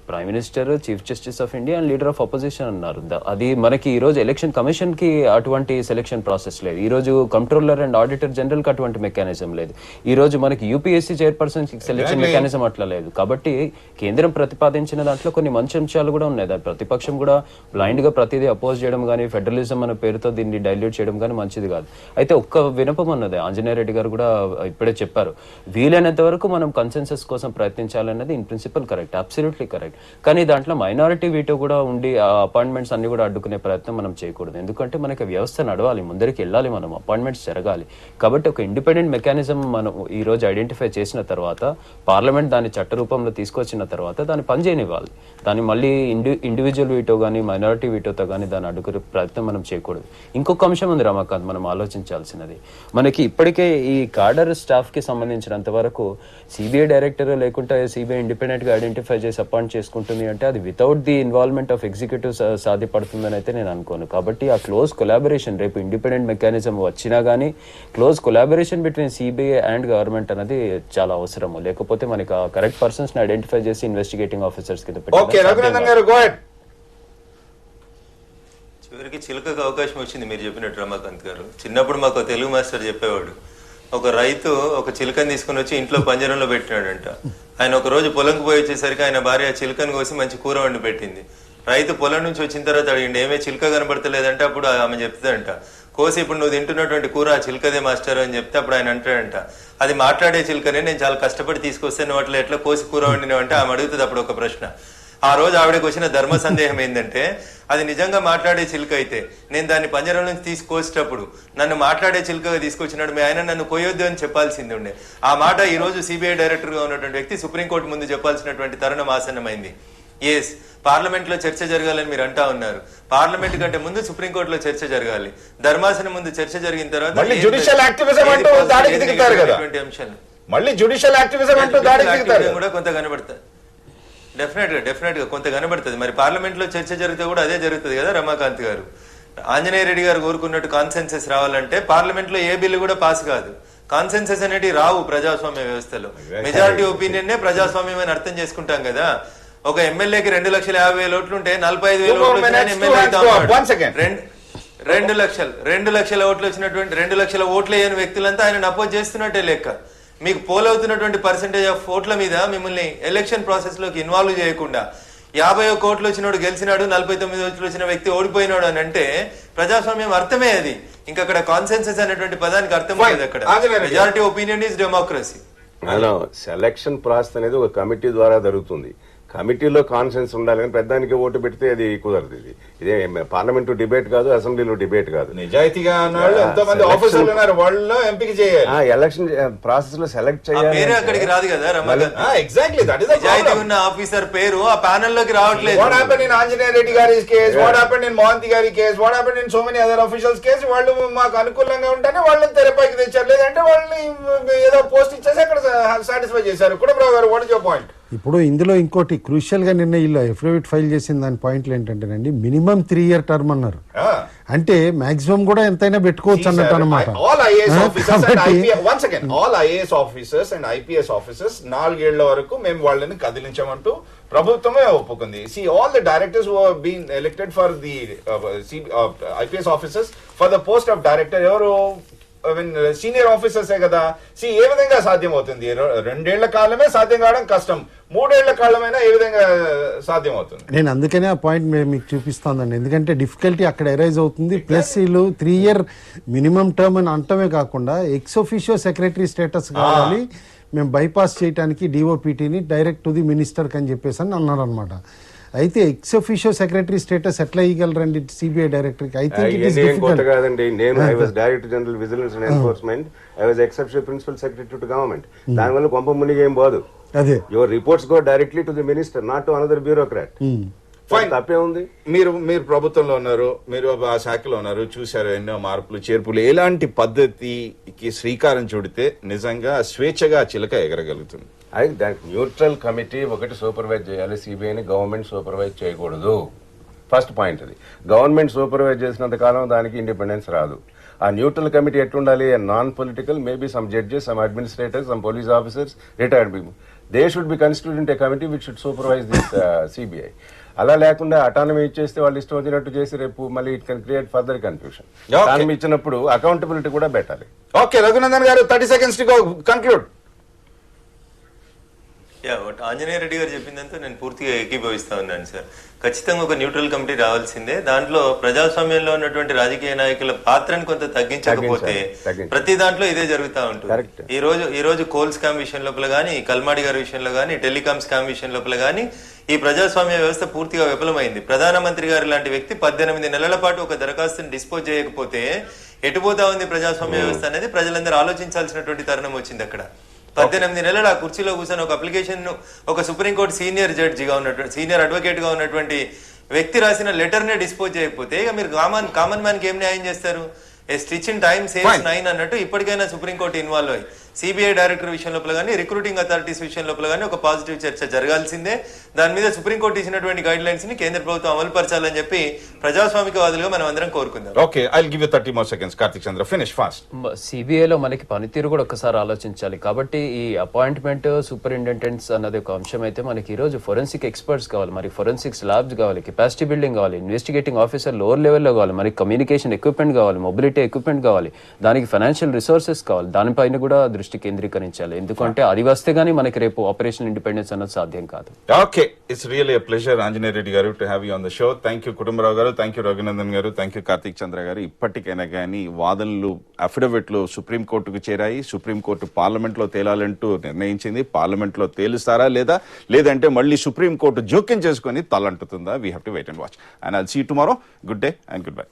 prime minister, chief justice of India and leader of opposition అన్నారు. అది మనకి ఈ రోజు ఎలక్షన్ కమిషన్ కి అటువంటి సెలక్షన్ ప్రాసెస్ లేదు. ఈ రోజు కంట్రోలర్ అండ్ ఆడిటర్ జనరల్ కి అటువంటి మెకానిజం లేదు. ఈ రోజు మనకి యూపీఎస్సీ చైర్పర్సన్ కి సెలక్షన్ మెకానిజం అట్లా లేదు. కాబట్టి కేంద్రం ప్రతిపాదించిన దాంట్లో కొన్ని మంచి అంశాలు కూడా ఉన్నాయి. దాని ప్రతిపక్షం కూడా బ్లైండ్ గా ప్రతిదీ అపోజ్ చేయడం కానీ, ఫెడరలిజం అనే పేరుతో దీన్ని డైల్యూట్ చేయడం కానీ మంచిది కాదు. అయితే ఒక్క వినపం అన్నది ఆంజనేయ రెడ్డి గారు కూడా ఇప్పుడే చెప్పారు, వీలైనంత వరకు మనం కన్సెన్సస్ కోసం ప్రయత్నించాలన్నది in principle correct, absolutely correct. కానీ దాంట్లో మైనారిటీ వీటో కూడా ఉండి ఆ అపాయింట్మెంట్స్ అన్ని కూడా అడ్డుకునే ప్రయత్నం మనం చేయకూడదు. ఎందుకంటే మనకి వ్యవస్థ నడవాలి, ముందరికి వెళ్ళాలి, మనం అపాయింట్మెంట్స్ జరగాలి. కాబట్టి ఒక ఇండిపెండెంట్ మెకానిజం మనం ఈ రోజు ఐడెంటిఫై చేసిన తర్వాత, పార్లమెంట్ దాన్ని చట్ట రూపంలో తీసుకొచ్చిన తర్వాత దాన్ని పనిచేయనివ్వాలి. దాన్ని మళ్ళీ ఇండివిజువల్ వీటో కానీ, మైనారిటీ వీటోతో కానీ దాన్ని అడ్డుకునే ప్రయత్నం మనం చేయకూడదు. ఇంకొక అంశం ఉంది రమాకాంత్, మనం ఆలోచించాల్సినది. మనకి ఇప్పటికే ఈ కాడర్ స్టాఫ్ కి సంబంధించినంత వరకు సిబిఐ డైరెక్టర్ లేకుంటే సిబిఐ ఇండిపెండెంట్ గా ఐడెంటిఫై చేసి అపాయింట్ చేసుకుంటుంది అంటే అది without the involvement of executive సాధ్యపడుతుందని అయితే నేను అనుకోను. కాబట్టి ఆ క్లోజ్ కొలాబరేషన్, రేపు ఇండిపెండెంట్ మెకానిజం వచ్చినా కానీ close collaboration between CBI and government అనేది చాలా అవసరము. లేకపోతే మనకి ఆ కరెక్ట్ పర్సన్స్ ని ఐడెంటిఫై చేసి ఇన్వెస్టిగేటింగ్ ఆఫీసర్స్ కింద చివరికి చిలుకకు అవకాశం వచ్చింది మీరు చెప్పినట్టు రమాకాంత్ గారు. చిన్నప్పుడు మాకు తెలుగు మాస్టర్ చెప్పేవాడు, ఒక రైతు ఒక చిలుకని తీసుకుని వచ్చి ఇంట్లో పంజరంలో పెట్టినాడంట. ఆయన ఒక రోజు పొలంకి పోయి వచ్చేసరికి ఆయన భార్య చిలుకని కోసి మంచి కూర వండి పెట్టింది. రైతు పొలం నుంచి వచ్చిన తర్వాత అడిగిండి, ఏమే చిలుక కనబడతలేదంటే అప్పుడు ఆమె చెప్తుందంట, కోసి ఇప్పుడు నువ్వు తింటున్నటువంటి కూర ఆ చిలుకదే మాస్టర్ అని చెప్తే అప్పుడు ఆయన అంటాడంట, అది మాట్లాడే చిలుకనే, నేను చాలా కష్టపడి తీసుకొస్తే నువ్వు అట్లా ఎట్లా కోసి కూర వండినావంటే ఆమె అడుగుతుంది అప్పుడు ఒక ప్రశ్న. ఆ రోజు ఆవిడకి వచ్చిన ధర్మ సందేహం ఏంటంటే, అది నిజంగా మాట్లాడే చిలుక అయితే నేను దాన్ని పంజరం నుంచి తీసుకొచ్చేటప్పుడు నన్ను మాట్లాడే చిలుకగా తీసుకొచ్చినాడు, మీ ఆయన నన్ను కోయొద్దు అని చెప్పాల్సింది ఉండే. ఆ మాట ఈ రోజు సిబిఐ డైరెక్టర్ గా ఉన్నటువంటి వ్యక్తి సుప్రీంకోర్టు ముందు చెప్పాల్సినటువంటి తరుణం ఆసన్నమైంది. ఎస్, పార్లమెంట్ లో చర్చ జరగాలని మీరు అంటా ఉన్నారు. పార్లమెంట్ కంటే ముందు సుప్రీంకోర్టులో చర్చ జరగాలి. ధర్మాసనం ముందు చర్చ జరిగిన తర్వాత కూడా కొంత కనబడతాయి. డెఫినెట్ గా కొంత కనబడుతుంది. మరి పార్లమెంట్ లో చర్చ జరిగితే కూడా అదే జరుగుతుంది కదా రమాకాంత్ గారు. ఆంజనేయ రెడ్డి గారు కోరుకున్నట్టు కాన్సెన్సస్ రావాలంటే పార్లమెంట్ లో ఏ బిల్లు కూడా పాస్ కాదు. కాన్సెన్సస్ అనేవి రావు ప్రజాస్వామ్య వ్యవస్థలో. మెజారిటీ ఒపీనియన్ నే ప్రజాస్వామ్యం అని అర్థం చేసుకుంటాం కదా. ఒక ఎమ్మెల్యేకి 2,50,000 ఓట్లు ఉంటే 45,000 ఓట్లు ఎమ్మెల్యే 2 లక్షల ఓట్లు వచ్చినటువంటి 2 లక్షల ఓట్లు వేయని వ్యక్తులంతా ఆయన అపోజ్ చేస్తున్నట్టే లెక్క. మీకు పోల్ అవుతున్నటువంటి పర్సెంటేజ్ ఆఫ్ ఓట్ల మీద మిమ్మల్ని ఎలక్షన్ ప్రాసెస్ లోకి ఇన్వాల్వ్ చేయకుండా 51 ఓట్లు వచ్చినాడు గెలిచినాడు, 49 ఓట్లు వచ్చిన వ్యక్తి ఓడిపోయినాడు అని అంటే ప్రజాస్వామ్యం అర్థమే అది. ఇంకా అక్కడ కాన్సెన్సస్ అనేటువంటి పదానికి అర్థం లేదు. అక్కడ majority opinion is democracy. Selection process అనేది ఒక కమిటీ ద్వారా జరుగుతుంది. కమిటీలో కాన్సెన్స్ ఉండాలి, కానీ పెద్దానికి ఓటు పెడితే అది కుదరదు. ఇదే పార్లమెంటు డిబేట్ కాదు, అసెంబ్లీలో డిబేట్ కాదు. నిజాయితీగా ఎలక్షన్ ప్రాసెస్ లో సెలెక్ట్ చేయాలి, అక్కడికి రాదు కదా. ఎగ్జాక్ట్లీ దట్ ఇస్ ద నిజాయితీ ఉన్న ఆఫీసర్ పేరు ఆ ప్యానెల్ లోకి రావట్లేదు. What happened in Anjaneya Reddy గారి case, what happened in Mohanty గారి case, what happened in so many other officials case. వాళ్ళు మాకు అనుకూలంగా ఉంటేనే వాళ్ళని తెరపైకి తెచ్చారు, లేదంటే వాళ్ళని ఏదో పోస్ట్ ఇచ్చేసి అక్కడ సాటిస్ఫై చేశారు. కుటుంబరావు గారు, వాట్ ఇస్ యువర్ పాయింట్? ఇప్పుడు ఇందులో ఇంకోటి క్రూషియల్ గా నిన్న వీళ్ళు అఫిడవిట్ ఫైల్ చేసిన దాని పాయింట్లు ఏంటంటేనండి, మినిమం 3 year టర్మ్ అన్నారు. అంటే మాక్సిమం కూడా ఎంతైనా పెట్టుకోవచ్చు అన్నట్టు అనమాట. All IAS officers and IPS officers 4 ఏళ్ల వరకు మేము వాళ్ళని కదిలించమంటూ ప్రభుత్వమే ఒప్పుకుంది. See, all the directors who have been elected for the IPS officers for the post of director, ఎవరు సీనియర్ ఆఫీసర్సే కదా. ఏ విధంగా సాధ్యం అవుతుంది? 2 ఏళ్ల కాలమే సాధ్యం కావడం కష్టం, 3 ఏళ్ల కాలమైనా ఏ విధంగా సాధ్యం అవుతుంది? నేను అందుకనే ఆ పాయింట్ మీకు చూపిస్తానండి. ఎందుకంటే డిఫికల్టీ అక్కడ ఎరైజ్ అవుతుంది. ప్లస్ వీళ్ళు 3 year మినిమం టర్మ్ అని అంటమే కాకుండా ఎక్స్ ఒఫిషియో సెక్రటరీ స్టేటస్ కావాలి, మేము బైపాస్ చేయడానికి డిఓపిటీని డైరెక్ట్ టు ది మినిస్టర్ అని చెప్పేసి అని అన్నారు అనమాట. అయితే ఎక్స్ అఫీషియో సెక్రటరీ స్టేటస్ ఎట్లా ఇవ్వగలరండి సిబిఐ డైరెక్టర్కి? ఐ థింక్ ఇట్ ఈస్ ఇవన్నీ ఏం కొత్త డిఫికల్ట్. కాదండి. నేను I was director general vigilance and enforcement, I was exceptional principal secretary to government. దానివల్ల కొంప మునిగి ఏం పోదు. అదే your reports go directly to the minister, not to another bureaucrat. Fine. తప్పే ఉంది. మీరు ప్రభుత్వంలో ఉన్నారు, మీరు ఆ శాఖలో ఉన్నారు, చూశారు ఎన్నో మార్పులు చేర్పులు. ఎలాంటి పద్ధతికి శ్రీకారం చుడితే నిజంగా స్వేచ్ఛగా చిలక ఎగరగలుగుతుంది? అది దానికి న్యూట్రల్ కమిటీ ఒకటి సూపర్వైజ్ చేయాలి, సిబిఐని గవర్నమెంట్ సూపర్వైజ్ చేయకూడదు. ఫస్ట్ పాయింట్ అది. గవర్నమెంట్ సూపర్వైజ్ చేసినంత కాలం దానికి ఇండిపెండెన్స్ రాదు. ఆ న్యూట్రల్ కమిటీ ఎట్లుండాలి? Non political, maybe some judges, some administrators, some police officers, retired people. They should be constituted a committee which should supervise this CBI. అలా లేకుండా అటానమీ ఇచ్చేస్తే వాళ్ళు ఇష్టం వచ్చినట్టు చేసి రేపు మళ్ళీ it can create further confusion. Autonomy ఇచ్చినప్పుడు అకౌంటబిలిటీ కూడా పెట్టాలి. ఓకే, రఘునందన్ గారు 30 seconds to conclude. Anjaneya Reddy గారు చెప్పిందంతా నేను పూర్తిగా ఏకీభవిస్తా ఉన్నాను సార్. ఖచ్చితంగా ఒక న్యూట్రల్ కమిటీ రావాల్సిందే. దాంట్లో ప్రజాస్వామ్యంలో ఉన్నటువంటి రాజకీయ నాయకుల పాత్రను కొంత తగ్గించకపోతే ప్రతి దాంట్లో ఇదే జరుగుతూ ఉంటుంది. ఈ రోజు కోల్ స్కామ్ విషయం లోపల కానీ, కల్మాడి గారి విషయంలో కానీ, టెలికాం స్కామ్ విషయం లోపల కానీ ఈ ప్రజాస్వామ్య వ్యవస్థ పూర్తిగా విఫలమైంది. ప్రధానమంత్రి గారి లాంటి వ్యక్తి 18 నెలల పాటు ఒక దరఖాస్తుని డిస్పోజ్ చేయకపోతే ఎటుపోతా ఉంది ప్రజాస్వామ్య వ్యవస్థ అనేది ప్రజలందరూ ఆలోచించాల్సినటువంటి తరుణం వచ్చింది. అక్కడ 18 నెలలు ఆ కుర్చీలో కూర్చొని ఒక అప్లికేషన్ ను ఒక సుప్రీంకోర్టు సీనియర్ జడ్జిగా ఉన్నటువంటి, సీనియర్ అడ్వకేట్ గా ఉన్నటువంటి వ్యక్తి రాసిన లెటర్ నే డిస్పోజ్ చేయకపోతే ఇక మీరు కామన్ మ్యాన్ కి ఏం న్యాయం చేస్తారు? ఏ స్టిచ్ ఇన్ టైమ్ సేవ్స్ 9 అన్నట్టు ఇప్పటికైనా సుప్రీంకోర్టు ఇన్వాల్వ్ అయ్యి సిబిఐ డైరెక్టర్ విషయం లోపల కానీ, రిక్రూటింగ్ అథారిటీస్ విషయం లోపల కానీ ఒక పాజిటివ్ చర్చ జరగాల్సిందే. దాని మీద సుప్రీంకోర్టు ఇచ్చినటువంటి గైడ్ లైన్స్ ని కేంద్ర ప్రభుత్వం అమలు పరచాలని చెప్పి ప్రజాస్వామికవాదులుగా మనం అందరం కోరుకుందాం. Okay, I will give you 30 more seconds. Karthik Chandra, finish fast. సిబిఐలో మనకి పనితీరు కూడా ఒకసారి ఆలోచించాలి. కాబట్టి ఈ అపాయింట్మెంట్ సూపరింటెండెంట్స్ అన్నది ఒక అంశం అయితే మనకి ఈ రోజు ఫోరెన్సిక్ ఎక్స్పర్ట్స్ కావాలి, మరి ఫోరెన్సిక్స్ ల్యాబ్స్ కావాలి, కెపాసిటీ బిల్డింగ్ కావాలి, ఇన్వెస్టిగేటింగ్ ఆఫీసర్ లోవర్ లెవెల్లో కావాలి, మరి కమ్యూనికేషన్ ఎక్విప్మెంట్ కావాలి, మొబిలిటీ ఎక్విప్మెంట్ కావాలి, దానికి ఫైనాన్షియల్ రిసోర్సెస్ కావాలి. దానిపైన కూడా దృష్టి కేంద్రీకరించాలి. ఎందుకంటే అది వస్తే గానీ మనకి రేపు ఆపరేషన్ ఇండిపెండెన్స్ అన్నది సాధ్యం కాదు. Okay, it's really a pleasure Anjaneya Reddy garu to have you on the show. Thank you Kutumbarao garu, thank you Raghunandan గారు, థ్యాంక్ యూ కార్తిక్ చంద్ర గారు. ఇప్పటికైనా కానీ వాదనలు, అఫిడవిట్లు సుప్రీంకోర్టుకు చేరాయి. సుప్రీంకోర్టు పార్లమెంట్లో తేలాలంటూ నిర్ణయించింది. పార్లమెంట్లో తేలుస్తారా లేదంటే మళ్ళీ సుప్రీంకోర్టు జోక్యం చేసుకుని తలంటుతుందా? We have to wait and watch. And I'll see you tomorrow. Good day and good by.